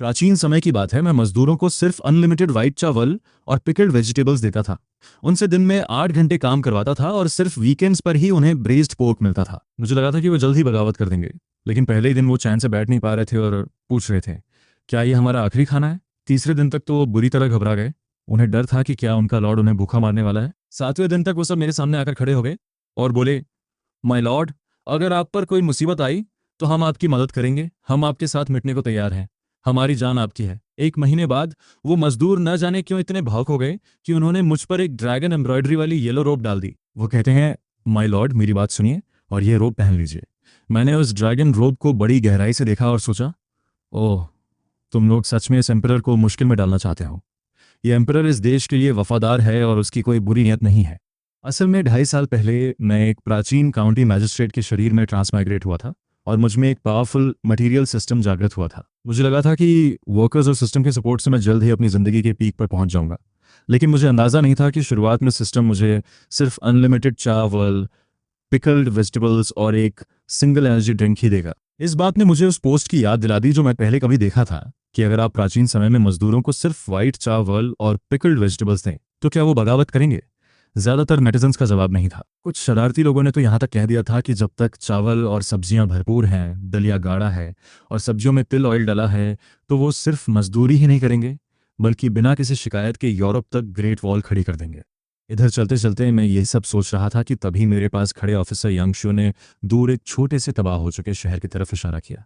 प्राचीन समय की बात है, मैं मजदूरों को सिर्फ अनलिमिटेड वाइट चावल और पिकल्ड वेजिटेबल्स देता था। उनसे दिन में 8 घंटे काम करवाता था और सिर्फ वीकेंड्स पर ही उन्हें ब्रेस्ड पोर्क मिलता था। मुझे लगा था कि वो जल्द ही बगावत कर देंगे, लेकिन पहले ही दिन वो चैन से बैठ नहीं पा रहे थे और पूछ रहे थे, क्या ये हमारा आखिरी खाना है? तीसरे दिन तक तो वो बुरी तरह घबरा गए। उन्हें डर था कि क्या उनका लॉर्ड उन्हें भूखा मारने वाला है। 7वें दिन तक वो सब मेरे सामने आकर खड़े हो गए और बोले, माय लॉर्ड, अगर आप पर कोई मुसीबत आई तो हम आपकी मदद करेंगे, हम आपके साथ मिटने को तैयार हैं, हमारी जान आपकी है। 1 महीने बाद वो मजदूर न जाने क्यों इतने भावुक हो गए कि उन्होंने मुझ पर एक ड्रैगन एम्ब्रॉयडरी वाली येलो रोब डाल दी। वो कहते हैं, माय लॉर्ड, मेरी बात सुनिए और ये रोब पहन लीजिए। मैंने उस ड्रैगन रोब को बड़ी गहराई से देखा और सोचा, ओह, तुम लोग सच में इस एम्परर को मुश्किल में डालना चाहते हो। ये एम्परर इस देश के लिए वफादार है और उसकी कोई बुरी नीयत नहीं है। असल में 2.5 साल पहले मैं एक प्राचीन काउंटी मैजिस्ट्रेट के शरीर में ट्रांसमाइग्रेट हुआ था और मुझ में एक पावरफुल मटेरियल सिस्टम जागृत हुआ था। मुझे लगा था कि वर्कर्स और सिस्टम के सपोर्ट से मैं जल्द ही अपनी ज़िंदगी के पीक पर पहुंच जाऊंगा, लेकिन मुझे अंदाज़ा नहीं था कि शुरुआत में सिस्टम मुझे सिर्फ अनलिमिटेड चावल, पिकल्ड वेजिटेबल्स और एक सिंगल एनर्जी ड्रिंक ही देगा। इस बात ने मुझे उस पोस्ट की याद दिला दी जो मैं पहले कभी देखा था, कि अगर आप प्राचीन समय में मजदूरों को सिर्फ वाइट चावल और पिकल्ड वेजिटेबल्स दें तो क्या वो बगावत करेंगे। ज़्यादातर नेटिजन्स का जवाब नहीं था। कुछ शरारती लोगों ने तो यहाँ तक कह दिया था कि जब तक चावल और सब्जियां भरपूर हैं, दलिया गाढ़ा है और सब्जियों में तिल ऑयल डला है, तो वो सिर्फ मजदूरी ही नहीं करेंगे बल्कि बिना किसी शिकायत के यूरोप तक ग्रेट वॉल खड़ी कर देंगे। इधर चलते चलते मैं यही सब सोच रहा था कि तभी मेरे पास खड़े ऑफिसर यंगशू ने दूर एक छोटे से तबाह हो चुके शहर की तरफ इशारा किया।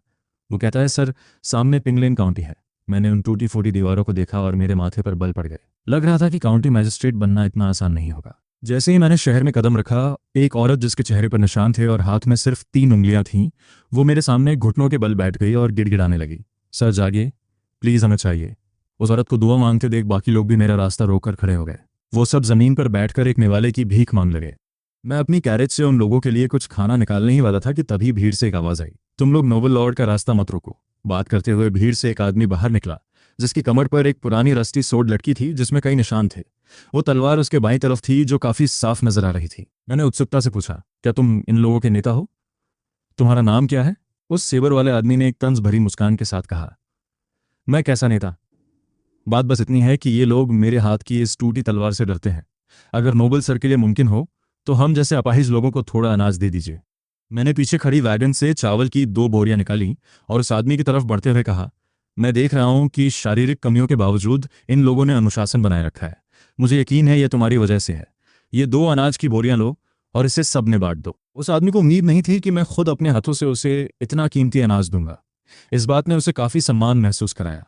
वो कहता है, सर, सामने पिंगलेन काउंटी है। मैंने उन टूटी फूटी दीवारों को देखा और मेरे माथे पर बल पड़ गए। लग रहा था कि काउंटी मैजिस्ट्रेट बनना इतना आसान नहीं होगा। जैसे ही मैंने शहर में कदम रखा, एक औरत जिसके चेहरे पर निशान थे और हाथ में सिर्फ 3 उंगलियां थीं, वो मेरे सामने घुटनों के बल बैठ गई और गिड़गिड़ाने लगी, सर जागिए, प्लीज़ हमें चाहिए। उस औरत को दुआ मांगते देख बाकी लोग भी मेरा रास्ता रोककर खड़े हो गए। वो सब जमीन पर बैठकर एक निवाले की भीख मांग लगे। मैं अपनी कैरेज से उन लोगों के लिए कुछ खाना निकालने ही वाला था कि तभी भीड़ से एक आवाज़ आई, तुम लोग नोबल लॉर्ड का रास्ता मत रोको। बात करते हुए भीड़ से एक आदमी बाहर निकला जिसकी कमर पर एक पुरानी रस्ती सोड लटकी थी जिसमें कई निशान थे। वो तलवार उसके बाईं तरफ थी जो काफी साफ नजर आ रही थी। मैंने उत्सुकता से पूछा, क्या तुम इन लोगों के नेता हो? तुम्हारा नाम क्या है? उस सेबर वाले आदमी ने एक तंज भरी मुस्कान के साथ कहा, मैं कैसा नेता? बात बस इतनी है कि ये लोग मेरे हाथ की इस टूटी तलवार से डरते हैं। अगर नोबल सर के लिए मुमकिन हो तो हम जैसे अपाहिज लोगों को थोड़ा अनाज दे दीजिए। मैंने पीछे खड़ी वैगन से चावल की 2 बोरियां निकाली और उस आदमी की तरफ बढ़ते हुए कहा, मैं देख रहा हूं कि शारीरिक कमियों के बावजूद इन लोगों ने अनुशासन बनाए रखा है। मुझे यकीन है यह तुम्हारी वजह से है। ये 2 अनाज की बोरियां लो और इसे सब में बांट दो। उस आदमी को उम्मीद नहीं थी कि मैं खुद अपने हाथों से उसे इतना कीमती अनाज दूंगा। इस बात ने उसे काफी सम्मान महसूस कराया।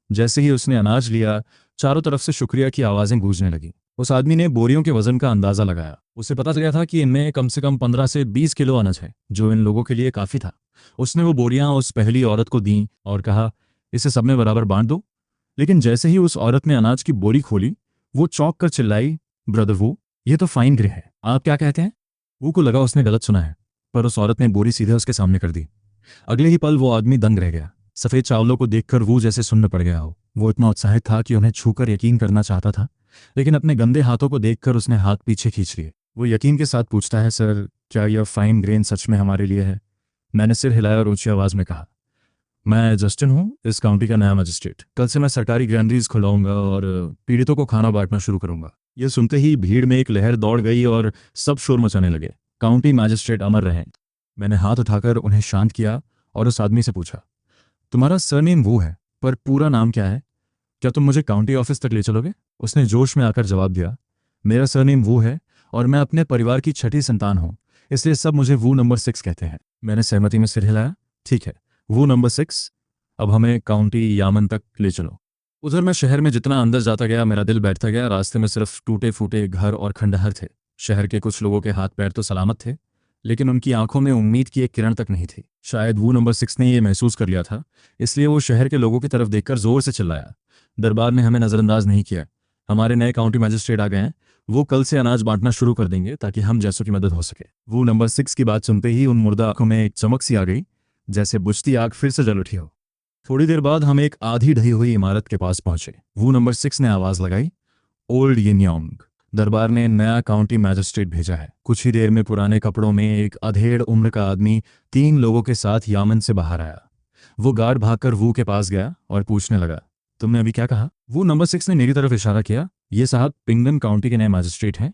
जैसे ही उसने अनाज लिया, चारों तरफ से शुक्रिया की आवाजें गूंजने लगी। उस आदमी ने बोरियों के वजन का अंदाजा लगाया। उसे पता चला था कि इनमें कम से कम 15 से 20 किलो अनाज है, जो इन लोगों के लिए काफी था। उसने वो बोरियां उस पहली औरत को दी और कहा, इसे सब में बराबर बांट दो। लेकिन जैसे ही उस औरत ने अनाज की बोरी खोली, वो चौंक कर चिल्लाई, ब्रदर वो, ये तो फाइन ग्रे है, आप क्या कहते हैं? वो को लगा उसने गलत सुना है, पर उस औरत ने बोरी सीधे उसके सामने कर दी। अगले ही पल वो आदमी दंग रह गया। सफेद चावलों को देखकर वो जैसे सुन्न पड़ गया हो। वो इतना उत्साहित था कि उन्हें छूकर यकीन करना चाहता था, लेकिन अपने गंदे हाथों को देखकर उसने हाथ पीछे खींच लिए। वो यकीन के साथ पूछता है, सर, क्या यह फाइन ग्रेन सच में हमारे लिए है? मैंने सिर हिलाया और ऊंची आवाज में कहा, मैं जस्टिन हूँ, इस काउंटी का नया मजिस्ट्रेट। कल से मैं सरकारी ग्रैंडरीज खुलाऊंगा और पीड़ितों को खाना बांटना शुरू करूंगा। यह सुनते ही भीड़ में एक लहर दौड़ गई और सब शोर मचाने लगे, काउंटी मैजिस्ट्रेट अमर रहें। मैंने हाथ उठाकर उन्हें शांत किया और उस आदमी से पूछा, तुम्हारा सरनेम वो है, पर पूरा नाम क्या है? क्या तुम मुझे काउंटी ऑफिस तक ले चलोगे? उसने जोश में आकर जवाब दिया, मेरा सरनेम वो है और मैं अपने परिवार की छठी संतान हूँ, इसलिए सब मुझे वो नंबर 6 कहते हैं। मैंने सहमति में सिर हिलाया, ठीक है, वो नंबर 6, अब हमें काउंटी यामन तक ले चलो। उधर मैं शहर में जितना अंदर जाता गया मेरा दिल बैठता गया। रास्ते में सिर्फ टूटे फूटे घर और खंडहर थे। शहर के कुछ लोगों के हाथ पैर तो सलामत थे, लेकिन उनकी आंखों में उम्मीद की एक किरण तक नहीं थी। शायद वो नंबर 6 ने यह महसूस कर लिया था, इसलिए वो शहर के लोगों की तरफ देखकर जोर से चिल्लाया, दरबार ने हमें नजरअंदाज नहीं किया, हमारे नए काउंटी मैजिस्ट्रेट आ गए हैं, वो कल से अनाज बांटना शुरू कर देंगे ताकि हम जैसों की मदद हो सके। वो नंबर 6 की बात सुनते ही उन मुर्दा आंखों में एक चमक सी आ गई, जैसे बुझती आग फिर से जल उठी हो। थोड़ी देर बाद हम एक आधी ढही हुई इमारत के पास पहुंचे। वो नंबर 6 ने आवाज लगाई, ओल्ड यिनयोंग, दरबार ने नया काउंटी मैजिस्ट्रेट भेजा है। कुछ ही देर में पुराने कपड़ों में एक अधेड़ उम्र का आदमी 3 लोगों के साथ यामन से बाहर आया। वो गार्ड भागकर वू के पास गया और पूछने लगा, तुमने अभी क्या कहा? वो नंबर 6 ने मेरी तरफ इशारा किया। ये साहब पिंगन काउंटी के नए मजिस्ट्रेट हैं।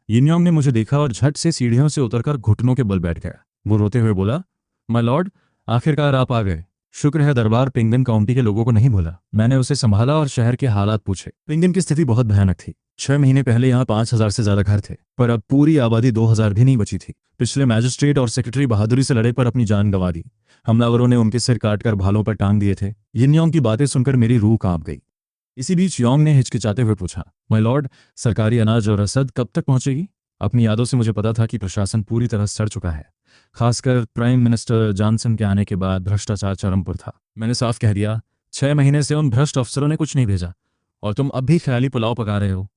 यिनयोंग ने मुझे देखा और झट से सीढ़ियों से उतरकर घुटनों के बल बैठ गया। वो रोते हुए बोला, माय लॉर्ड, आखिरकार आप आ गए। शुक्र है दरबार पिंगन काउंटी के लोगों को नहीं भूला। मैंने उसे संभाला और शहर के हालात पूछे। पिंगन की स्थिति बहुत भयानक थी। 6 महीने पहले यहाँ 5,000 से ज्यादा घर थे, पर अब पूरी आबादी 2,000 भी नहीं बची थी। पिछले मैजिस्ट्रेट और सेक्रेटरी बहादुरी से लड़े पर अपनी जान गंवा दी। हमलावरों ने उनके सिर काटकर भालों पर टांग दिए थे। यिनयोंग की बातें सुनकर मेरी रूह कांप गई। इसी बीच योंग ने हिचकिचाते हुए पूछा, माय लॉर्ड, सरकारी अनाज और रसद कब तक पहुंचेगी? अपनी यादों से मुझे पता था कि प्रशासन पूरी तरह सड़ चुका है। खासकर प्राइम मिनिस्टर जॉनसन के आने के बाद भ्रष्टाचार चरम पर था। मैंने साफ कह दिया, 6 महीने से उन भ्रष्ट अफसरों ने कुछ नहीं भेजा और तुम अब भी ख्याली पुलाव पका रहे हो।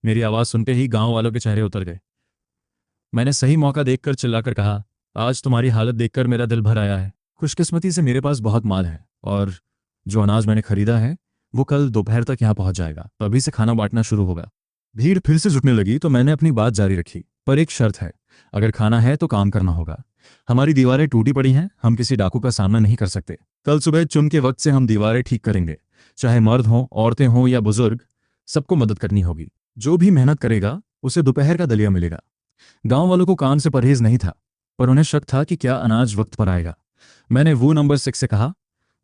मेरी आवाज़ सुनते ही गांव वालों के चेहरे उतर गए। मैंने सही मौका देखकर चिल्लाकर कहा, आज तुम्हारी हालत देखकर मेरा दिल भर आया है। खुशकिस्मती से मेरे पास बहुत माल है और जो अनाज मैंने खरीदा है वो कल दोपहर तक यहाँ पहुंच जाएगा, तो अभी से खाना बांटना शुरू होगा। भीड़ फिर से जुटने लगी तो मैंने अपनी बात जारी रखी, पर एक शर्त है, अगर खाना है तो काम करना होगा। हमारी दीवारें टूटी पड़ी हैं, हम किसी डाकू का सामना नहीं कर सकते। कल सुबह चुन के वक्त से हम दीवारें ठीक करेंगे। चाहे मर्द हों, औरतें हों या बुजुर्ग, सबको मदद करनी होगी। जो भी मेहनत करेगा उसे दोपहर का दलिया मिलेगा। गांव वालों को कान से परहेज नहीं था, पर उन्हें शक था कि क्या अनाज वक्त पर आएगा। मैंने वो नंबर 6 से कहा,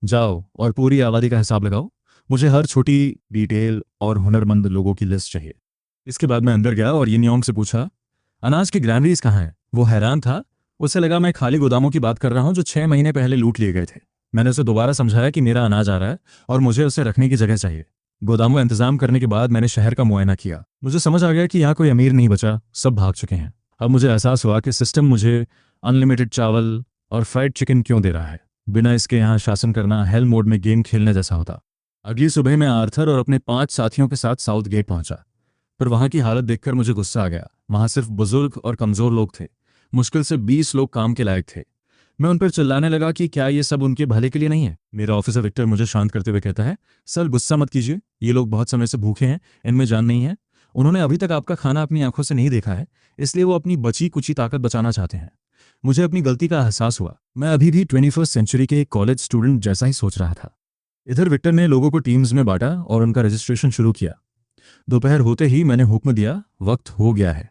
जाओ और पूरी आबादी का हिसाब लगाओ। मुझे हर छोटी डिटेल और हुनरमंद लोगों की लिस्ट चाहिए। इसके बाद मैं अंदर गया और यिनयोंग से पूछा, अनाज की ग्रैनरीज कहाँ हैं? वो हैरान था। उसे लगा मैं खाली गोदामों की बात कर रहा हूं जो 6 महीने पहले लूट लिए गए थे। मैंने उसे दोबारा समझाया कि मेरा अनाज आ रहा है और मुझे उसे रखने की जगह चाहिए। गोदामों का इंतजाम करने के बाद मैंने शहर का मुआयना किया। मुझे समझ आ गया कि यहाँ कोई अमीर नहीं बचा, सब भाग चुके हैं। अब मुझे एहसास हुआ कि सिस्टम मुझे अनलिमिटेड चावल और फ्राइड चिकन क्यों दे रहा है। बिना इसके यहाँ शासन करना हेल मोड में गेम खेलने जैसा होता। अगली सुबह मैं आर्थर और अपने 5 साथियों के साथ साउथ गेट पहुंचा, पर वहां की हालत देखकर मुझे गुस्सा आ गया। वहां सिर्फ बुजुर्ग और कमजोर लोग थे। मुश्किल से 20 लोग काम के लायक थे। मैं उन पर चिल्लाने लगा कि क्या ये सब उनके भले के लिए नहीं है। मेरा ऑफिसर विक्टर मुझे शांत करते हुए कहता है, सर गुस्सा मत कीजिए, ये लोग बहुत समय से भूखे हैं, इनमें जान नहीं है। उन्होंने अभी तक आपका खाना अपनी आंखों से नहीं देखा है, इसलिए वो अपनी बची कुची ताकत बचाना चाहते हैं। मुझे अपनी गलती का एहसास हुआ। मैं अभी भी 21st सेंचुरी के एक कॉलेज स्टूडेंट जैसा ही सोच रहा था। इधर विक्टर ने लोगों को टीम्स में बांटा और उनका रजिस्ट्रेशन शुरू किया। दोपहर होते ही मैंने हुक्म दिया, वक्त हो गया है,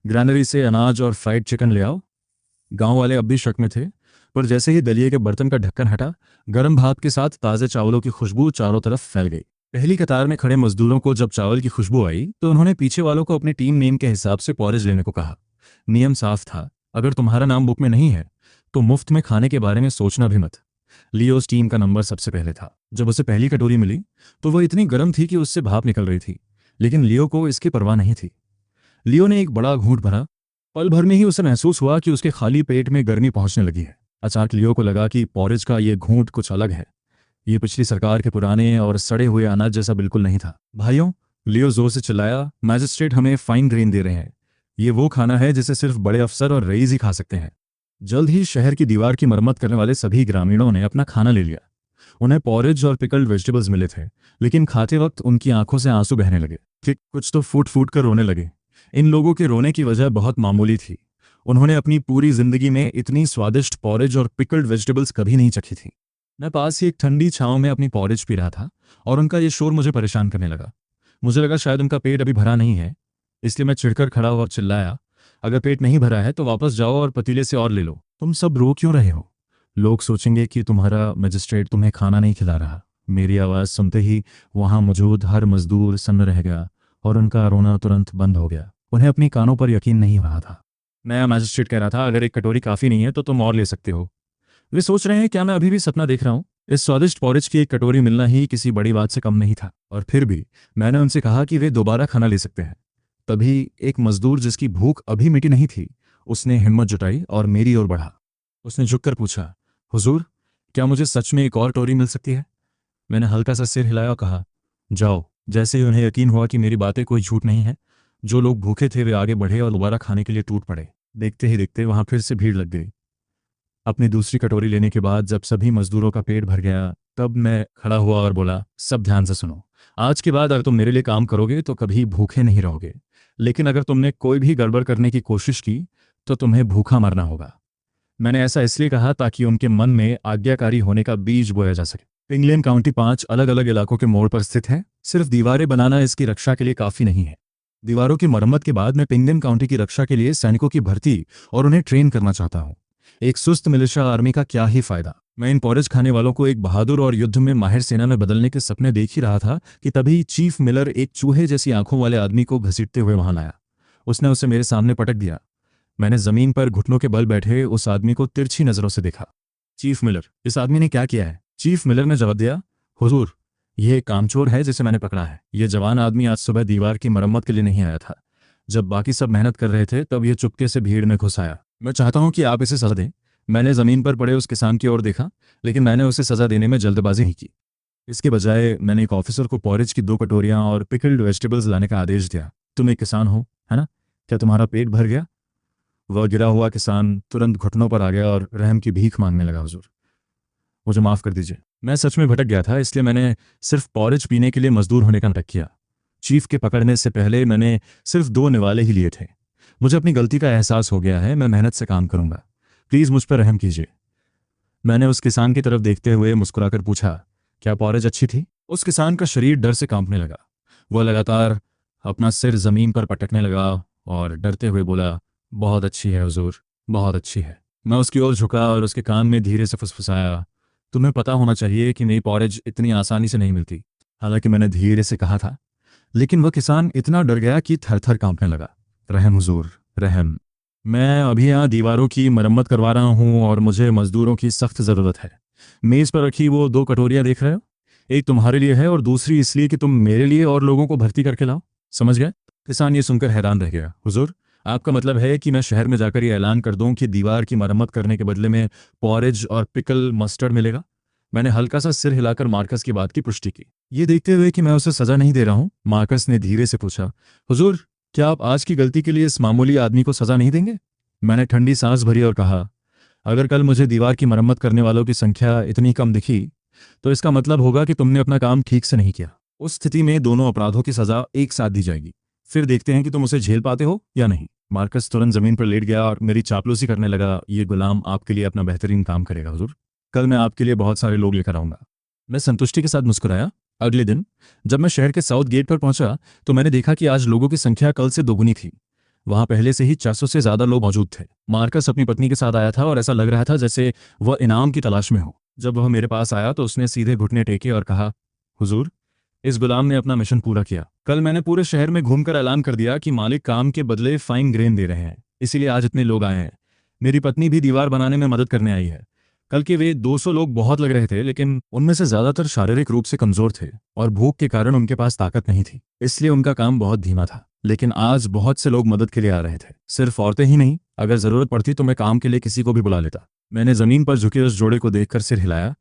ग्रैनरी से अनाज और फ्राइड चिकन ले आओ। गांव वाले अब भी शक में थे, पर जैसे ही दलिये के बर्तन का ढक्कन हटा, गर्म भात के साथ ताज़े चावलों की खुशबू चारों तरफ फैल गई। पहली कतार में खड़े मजदूरों को जब चावल की खुशबू आई तो उन्होंने पीछे वालों को अपने टीम नेम के हिसाब से पॉरेज लेने को कहा। नियम साफ था, अगर तुम्हारा नाम बुक में नहीं है तो मुफ्त में खाने के बारे में सोचना भी मत। लियोस टीम का नंबर सबसे पहले था। जब उसे पहली कटोरी मिली तो वह इतनी गर्म थी कि उससे भाप निकल रही थी, लेकिन लियो को इसकी परवाह नहीं थी। लियो ने एक बड़ा घूंट भरा। पल भर में ही उसे महसूस हुआ कि उसके खाली पेट में गर्मी पहुंचने लगी है। अचानक लियो को लगा कि पॉरेज का ये घूंट कुछ अलग है। ये पिछली सरकार के पुराने और सड़े हुए अनाज जैसा बिल्कुल नहीं था। भाइयों, लियो जोर से चिल्लाया, मैजिस्ट्रेट हमें फाइन ग्रेन दे रहे हैं। ये वो खाना है जिसे सिर्फ बड़े अफसर और रईस ही खा सकते हैं। जल्द ही शहर की दीवार की मरम्मत करने वाले सभी ग्रामीणों ने अपना खाना ले लिया। उन्हें पॉरेज और पिकल्ड वेजिटेबल्स मिले थे, लेकिन खाते वक्त उनकी आंखों से आंसू बहने लगे। कुछ तो फूट फूट कर रोने लगे। इन लोगों के रोने की वजह बहुत मामूली थी। उन्होंने अपनी पूरी जिंदगी में इतनी स्वादिष्ट पॉरेज और पिकल्ड वेजिटेबल्स कभी नहीं चखी थी। मैं पास ही एक ठंडी छांव में अपनी पॉरेज पी रहा था और उनका ये शोर मुझे परेशान करने लगा। मुझे लगा शायद उनका पेट अभी भरा नहीं है, इसलिए मैं चिढ़कर खड़ा हुआ और चिल्लाया, अगर पेट नहीं भरा है तो वापस जाओ और पतीले से और ले लो। तुम सब रो क्यों रहे हो? लोग सोचेंगे कि तुम्हारा मजिस्ट्रेट तुम्हें खाना नहीं खिला रहा। मेरी आवाज़ सुनते ही वहां मौजूद हर मजदूर सन्न रह गया और उनका रोना तुरंत बंद हो गया। उन्हें अपनी कानों पर यकीन नहीं हो रहा था। नया मजिस्ट्रेट कह रहा था, अगर एक कटोरी काफ़ी नहीं है तो तुम और ले सकते हो। वे सोच रहे हैं क्या मैं अभी भी सपना देख रहा हूँ? इस स्वादिष्ट पॉरेज की एक कटोरी मिलना ही किसी बड़ी बात से कम नहीं था। और फिर भी मैंने उनसे कहा कि वे दोबारा खाना ले सकते हैं। तभी एक मजदूर जिसकी भूख अभी मिटी नहीं थी, उसने हिम्मत जुटाई और मेरी ओर बढ़ा। उसने झुककर पूछा, हुजूर, क्या मुझे सच में एक और कटोरी मिल सकती है? मैंने हल्का सा सिर हिलाया और कहा, जाओ। जैसे ही उन्हें यकीन हुआ कि मेरी बातें कोई झूठ नहीं है, जो लोग भूखे थे वे आगे बढ़े और दोबारा खाने के लिए टूट पड़े। देखते ही देखते वहां फिर से भीड़ लग गई। अपनी दूसरी कटोरी लेने के बाद जब सभी मजदूरों का पेट भर गया, तब मैं खड़ा हुआ और बोला, सब ध्यान से सुनो। आज के बाद अगर तुम मेरे लिए काम करोगे तो कभी भूखे नहीं रहोगे, लेकिन अगर तुमने कोई भी गड़बड़ करने की कोशिश की तो तुम्हें भूखा मरना होगा। मैंने ऐसा इसलिए कहा ताकि उनके मन में आज्ञाकारी होने का बीज बोया जा सके। पिंगलियन काउंटी 5 अलग अलग इलाकों के मोड़ पर स्थित है। सिर्फ दीवारें बनाना इसकी रक्षा के लिए काफ़ी नहीं है। दीवारों की मरम्मत के बाद मैं पिंगलियन काउंटी की रक्षा के लिए सैनिकों की भर्ती और उन्हें ट्रेन करना चाहता हूँ। एक सुस्त मिलिशिया आर्मी का क्या ही फायदा। मैं इन पॉरेज खाने वालों को एक बहादुर और युद्ध में माहिर सेना में बदलने के सपने देख ही रहा था कि तभी चीफ मिलर एक चूहे जैसी आंखों वाले आदमी को घसीटते हुए वहां आया। उसने उसे मेरे सामने पटक दिया। मैंने जमीन पर घुटनों के बल बैठे उस आदमी को तिरछी नजरों से देखा। चीफ मिलर, इस आदमी ने क्या किया है? चीफ मिलर ने जवाब दिया, हुजूर, यह एक कामचोर है जिसे मैंने पकड़ा है। यह जवान आदमी आज सुबह दीवार की मरम्मत के लिए नहीं आया था। जब बाकी सब मेहनत कर रहे थे तब यह चुपके से भीड़ में घुस आया। मैं चाहता हूं कि आप इसे सजा दें। मैंने जमीन पर पड़े उस किसान की ओर देखा, लेकिन मैंने उसे सजा देने में जल्दबाजी नहीं की। इसके बजाय मैंने एक ऑफिसर को पॉरेज की 2 कटोरियां और पिकल्ड वेजिटेबल्स लाने का आदेश दिया। तुम एक किसान हो, है ना? क्या तुम्हारा पेट भर गया? वह गिरा हुआ किसान तुरंत घुटनों पर आ गया और रहम की भीख मांगने लगा। हुजूर, मुझे माफ़ कर दीजिए। मैं सच में भटक गया था, इसलिए मैंने सिर्फ पॉरेज पीने के लिए मजदूर होने का नाटक किया। चीफ के पकड़ने से पहले मैंने सिर्फ 2 निवाले ही लिए थे। मुझे अपनी गलती का एहसास हो गया है। मैं मेहनत से काम करूंगा। प्लीज़ मुझ पर रहम कीजिए। मैंने उस किसान की तरफ देखते हुए मुस्कुराकर पूछा, क्या पॉरेज अच्छी थी? उस किसान का शरीर डर से कांपने लगा। वह लगातार अपना सिर जमीन पर पटकने लगा और डरते हुए बोला, बहुत अच्छी है हुजूर, बहुत अच्छी है। मैं उसकी ओर झुका और उसके कान में धीरे से फुसफुसाया, तुम्हें पता होना चाहिए कि नई पॉरेज इतनी आसानी से नहीं मिलती। हालांकि मैंने धीरे से कहा था, लेकिन वह किसान इतना डर गया कि थर थर कांपने लगा। रहम हुजूर, रहम। मैं अभी यहाँ दीवारों की मरम्मत करवा रहा हूँ और मुझे मजदूरों की सख्त ज़रूरत है। मेज़ पर रखी वो 2 कटोरियाँ देख रहे हो? एक तुम्हारे लिए है और दूसरी इसलिए कि तुम मेरे लिए और लोगों को भर्ती करके लाओ। समझ गए? किसान ये सुनकर हैरान रह गया। हुजूर, आपका मतलब है कि मैं शहर में जाकर ये ऐलान कर दूं कि दीवार की मरम्मत करने के बदले में पॉरेज और पिकल मस्टर्ड मिलेगा? मैंने हल्का सा सिर हिलाकर मार्कस की बात की पुष्टि की। ये देखते हुए कि मैं उसे सजा नहीं दे रहा हूँ, मार्कस ने धीरे से पूछा, हुजूर, क्या आप आज की गलती के लिए इस मामूली आदमी को सजा नहीं देंगे? मैंने ठंडी सांस भरी और कहा, अगर कल मुझे दीवार की मरम्मत करने वालों की संख्या इतनी कम दिखी तो इसका मतलब होगा कि तुमने अपना काम ठीक से नहीं किया। उस स्थिति में दोनों अपराधों की सजा एक साथ दी जाएगी। फिर देखते हैं कि तुम उसे झेल पाते हो या नहीं। मार्कस तुरंत जमीन पर लेट गया और मेरी चापलूसी करने लगा, ये गुलाम आपके लिए अपना बेहतरीन काम करेगा हुजूर। कल मैं आपके लिए बहुत सारे लोग लेकर आऊंगा। मैं संतुष्टि के साथ मुस्कुराया। अगले दिन जब मैं शहर के साउथ गेट पर पहुंचा तो मैंने देखा कि आज लोगों की संख्या कल से दोगुनी थी। वहां पहले से ही 400 से ज्यादा लोग मौजूद थे। मार्कस अपनी पत्नी के साथ आया था और ऐसा लग रहा था जैसे वह इनाम की तलाश में हो। जब वह मेरे पास आया तो उसने सीधे घुटने टेके और कहा, हुजूर, इस गुलाम ने अपना मिशन पूरा किया। कल मैंने पूरे शहर में घूमकर ऐलान कर दिया कि मालिक काम के बदले फाइन ग्रेन दे रहे हैं, इसीलिए आज इतने लोग आए हैं। मेरी पत्नी भी दीवार बनाने में मदद करने आई है। कल के वे 200 लोग बहुत लग रहे थे, लेकिन उनमें से ज्यादातर शारीरिक रूप से कमजोर थे और भूख के कारण उनके पास ताकत नहीं थी, इसलिए उनका काम बहुत धीमा था। लेकिन आज बहुत से लोग मदद के लिए आ रहे थे। सिर्फ औरतें ही नहीं, अगर जरूरत पड़ती तो मैं काम के लिए किसी को भी बुला लेता। मैंने जमीन पर झुके उस जोड़े को देखकर सिर हिलाया।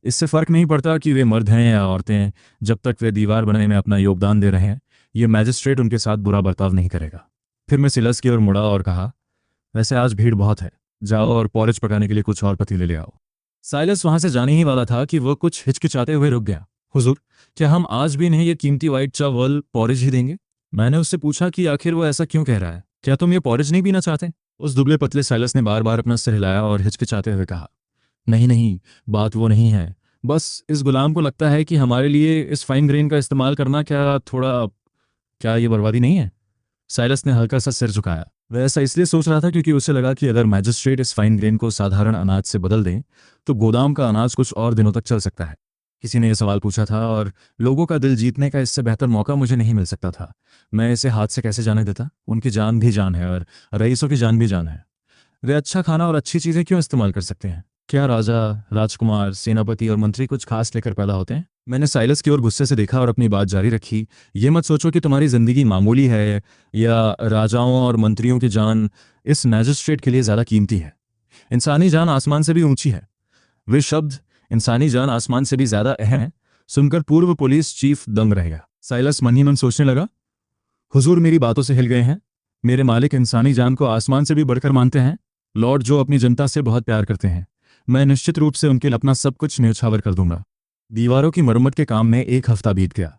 इससे फर्क नहीं पड़ता कि वे मर्द हैं या औरतें, जब तक वे दीवार बनाने में अपना योगदान दे रहे हैं, ये मैजिस्ट्रेट उनके साथ बुरा बर्ताव नहीं करेगा। फिर मैं सिलस की ओर मुड़ा और कहा, वैसे आज भीड़ बहुत है, जाओ और पॉरेज पकाने के लिए कुछ और पतीले ले आओ। साइलस वहां से जाने ही वाला था कि वह कुछ हिचकिचाते हुए रुक गया। हुजूर, क्या हम आज भी इन्हें ये कीमती व्हाइट चावल पॉरेज ही देंगे? मैंने उससे पूछा कि आखिर वो ऐसा क्यों कह रहा है। क्या तुम ये पॉरेज नहीं पीना चाहते? उस दुबले पतले साइलस ने बार बार अपना सिर हिलाया और हिचकिचाते हुए कहा, नहीं नहीं, बात वो नहीं है। बस इस गुलाम को लगता है कि हमारे लिए इस फाइन ग्रेन का इस्तेमाल करना क्या ये बर्बादी नहीं है? साइलस ने हल्का सा सिर झुकाया। वह ऐसा इसलिए सोच रहा था क्योंकि उसे लगा कि अगर मैजिस्ट्रेट इस फाइन ग्रेन को साधारण अनाज से बदल दें तो गोदाम का अनाज कुछ और दिनों तक चल सकता है। किसी ने यह सवाल पूछा था और लोगों का दिल जीतने का इससे बेहतर मौका मुझे नहीं मिल सकता था। मैं इसे हाथ से कैसे जाने देता? उनकी जान भी जान है और रईसों की जान भी जान है। वे अच्छा खाना और अच्छी चीज़ें क्यों इस्तेमाल कर सकते हैं? क्या राजा, राजकुमार, सेनापति और मंत्री कुछ खास लेकर पैदा होते हैं? मैंने साइलस की ओर गुस्से से देखा और अपनी बात जारी रखी, ये मत सोचो कि तुम्हारी जिंदगी मामूली है या राजाओं और मंत्रियों की जान इस मैजिस्ट्रेट के लिए ज़्यादा कीमती है। इंसानी जान आसमान से भी ऊंची है। वे शब्द, इंसानी जान आसमान से भी ज़्यादा अहम है, सुनकर पूर्व पुलिस चीफ दंग रह गया। साइलस मन ही मन सोचने लगा, हुजूर मेरी बातों से हिल गए हैं। मेरे मालिक इंसानी जान को आसमान से भी बढ़कर मानते हैं। लॉर्ड जो अपनी जनता से बहुत प्यार करते हैं। मैं निश्चित रूप से उनके लिए अपना सब कुछ न्यौछावर कर दूंगा। दीवारों की मरम्मत के काम में 1 हफ्ता बीत गया।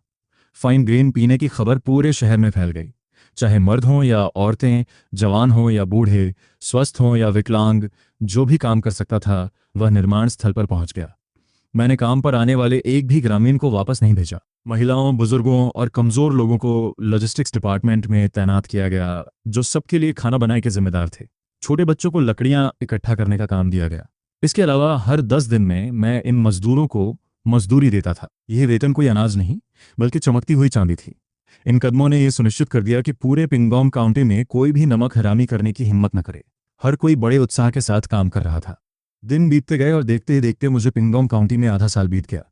फाइन ग्रेन पीने की खबर पूरे शहर में फैल गई। चाहे मर्द हों या औरतें, जवान हों या बूढ़े, स्वस्थ हों या विकलांग, जो भी काम कर सकता था वह निर्माण स्थल पर पहुंच गया। मैंने काम पर आने वाले एक भी ग्रामीण को वापस नहीं भेजा। महिलाओं, बुजुर्गों और कमजोर लोगों को लॉजिस्टिक्स डिपार्टमेंट में तैनात किया गया, जो सबके लिए खाना बनाने के जिम्मेदार थे। छोटे बच्चों को लकड़ियां इकट्ठा करने का काम दिया गया। इसके अलावा हर 10 दिन में मैं इन मजदूरों को मजदूरी देता था। यह वेतन कोई अनाज नहीं, बल्कि चमकती हुई चांदी थी। इन कदमों ने यह सुनिश्चित कर दिया कि पूरे पिंगोंग काउंटी में कोई भी नमक हरामी करने की हिम्मत न करे। हर कोई बड़े उत्साह के साथ काम कर रहा था। दिन बीतते गए और देखते ही देखते मुझे पिंगोंग काउंटी में आधा साल बीत गया।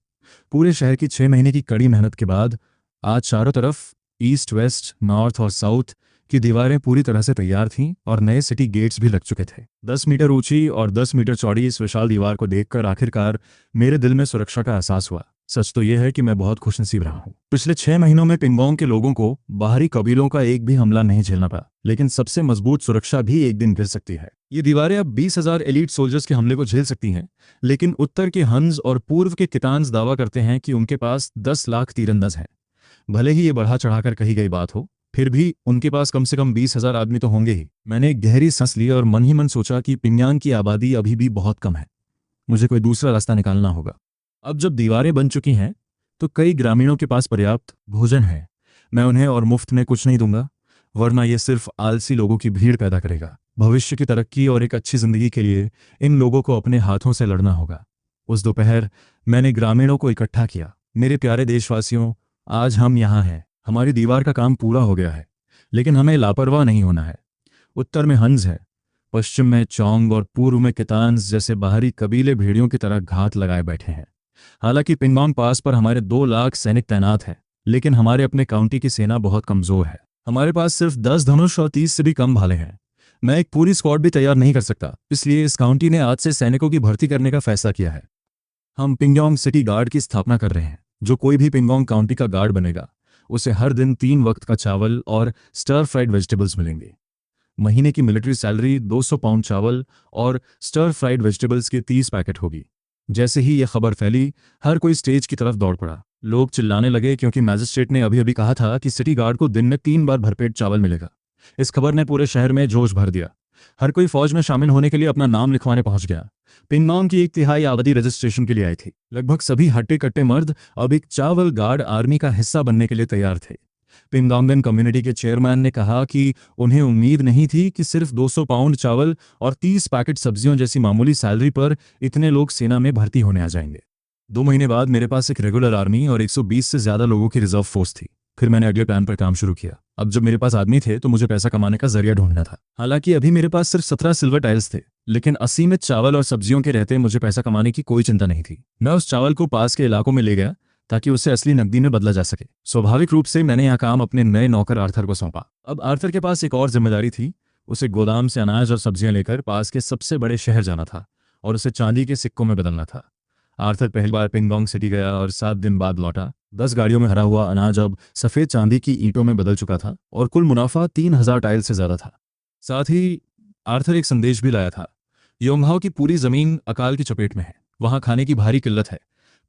पूरे शहर की 6 महीने की कड़ी मेहनत के बाद आज चारों तरफ ईस्ट, वेस्ट, नॉर्थ और साउथ की दीवारें पूरी तरह से तैयार थीं और नए सिटी गेट्स भी लग चुके थे। 10 मीटर ऊंची और 10 मीटर चौड़ी इस विशाल दीवार को देखकर आखिरकार मेरे दिल में सुरक्षा का एहसास हुआ। सच तो यह है कि मैं बहुत खुशनसीब रहा हूँ। पिछले 6 महीनों में पिंगोंग के लोगों को बाहरी कबीलों का एक भी हमला नहीं झेलना पड़ा, लेकिन सबसे मजबूत सुरक्षा भी एक दिन गिर सकती है। ये दीवारें अब 20,000 एलीट सोल्जर्स के हमले को झेल सकती हैं, लेकिन उत्तर के हंस और पूर्व के कितान्स दावा करते हैं कि उनके पास 10 लाख तीरंदाज हैं। भले ही ये बढ़ा चढ़ाकर कही गई बात हो, फिर भी उनके पास कम से कम 20,000 आदमी तो होंगे ही। मैंने एक गहरी सांस ली और मन ही मन सोचा कि पिंगयांग की आबादी अभी भी बहुत कम है। मुझे कोई दूसरा रास्ता निकालना होगा। अब जब दीवारें बन चुकी हैं तो कई ग्रामीणों के पास पर्याप्त भोजन है। मैं उन्हें और मुफ्त में कुछ नहीं दूंगा, वरना यह सिर्फ आलसी लोगों की भीड़ पैदा करेगा। भविष्य की तरक्की और एक अच्छी जिंदगी के लिए इन लोगों को अपने हाथों से लड़ना होगा। उस दोपहर मैंने ग्रामीणों को इकट्ठा किया। मेरे प्यारे देशवासियों, आज हम यहाँ हैं। हमारी दीवार का काम पूरा हो गया है, लेकिन हमें लापरवाह नहीं होना है। उत्तर में हंस है, पश्चिम में चौंग और पूर्व में कितान्स जैसे बाहरी कबीले भेड़ियों की तरह घात लगाए बैठे हैं। हालांकि पिंगोंग पास पर हमारे 2 लाख सैनिक तैनात हैं, लेकिन हमारे अपने काउंटी की सेना बहुत कमजोर है। हमारे पास सिर्फ 10 धनुष और 30 से भी कम भाले हैं। मैं एक पूरी स्क्वाड भी तैयार नहीं कर सकता, इसलिए इस काउंटी ने आज से सैनिकों की भर्ती करने का फैसला किया है। हम पिंगोंग सिटी गार्ड की स्थापना कर रहे हैं। जो कोई भी पिंगोंग काउंटी का गार्ड बनेगा, उसे हर दिन 3 वक्त का चावल और स्टर फ्राइड वेजिटेबल्स मिलेंगे। महीने की मिलिट्री सैलरी 200 पाउंड चावल और स्टर फ्राइड वेजिटेबल्स के 30 पैकेट होगी। जैसे ही यह खबर फैली, हर कोई स्टेज की तरफ दौड़ पड़ा। लोग चिल्लाने लगे क्योंकि मैजिस्ट्रेट ने अभी अभी कहा था कि सिटी गार्ड को दिन में 3 बार भरपेट चावल मिलेगा। इस खबर ने पूरे शहर में जोश भर दिया। हर कोई फौज में शामिल होने के लिए अपना नाम लिखवाने पहुंच गया। पिंगोंग की 1/3 आबादी रजिस्ट्रेशन के लिए आई थी। लगभग सभी हट्टे कट्टे मर्द अब एक चावल गार्ड आर्मी का हिस्सा बनने के लिए तैयार थे। पिंगोंगन कम्युनिटी के चेयरमैन ने कहा कि उन्हें उम्मीद नहीं थी कि सिर्फ 200 पाउंड चावल और 30 पैकेट सब्जियों जैसी मामूली सैलरी पर इतने लोग सेना में भर्ती होने आ जाएंगे। 2 महीने बाद मेरे पास एक रेगुलर आर्मी और 120 से ज्यादा लोगों की रिजर्व फोर्स थी। फिर मैंने अगले प्लान पर काम शुरू किया। अब जब मेरे पास आदमी थे तो मुझे पैसा कमाने का जरिया ढूंढना था। हालांकि अभी मेरे पास सिर्फ 17 सिल्वर टाइल्स थे, लेकिन असीमित चावल और सब्जियों के रहते मुझे पैसा कमाने की कोई चिंता नहीं थी। मैं उस चावल को पास के इलाकों में ले गया ताकि उसे असली नकदी में बदला जा सके। स्वाभाविक रूप से मैंने यह काम अपने नए नौकर आर्थर को सौंपा। अब आर्थर के पास एक और जिम्मेदारी थी। उसे गोदाम से अनाज और सब्जियां लेकर पास के सबसे बड़े शहर जाना था और उसे चांदी के सिक्कों में बदलना था। आर्थर पहली बार पिंगोंग सिटी गया और 7 दिन बाद लौटा। 10 गाड़ियों में भरा हुआ अनाज अब सफेद चांदी की ईंटों में बदल चुका था और कुल मुनाफा 3,000 टाइल से ज्यादा था। साथ ही आर्थर एक संदेश भी लाया था। योंगहाओ की पूरी जमीन अकाल की चपेट में है। वहां खाने की भारी किल्लत है।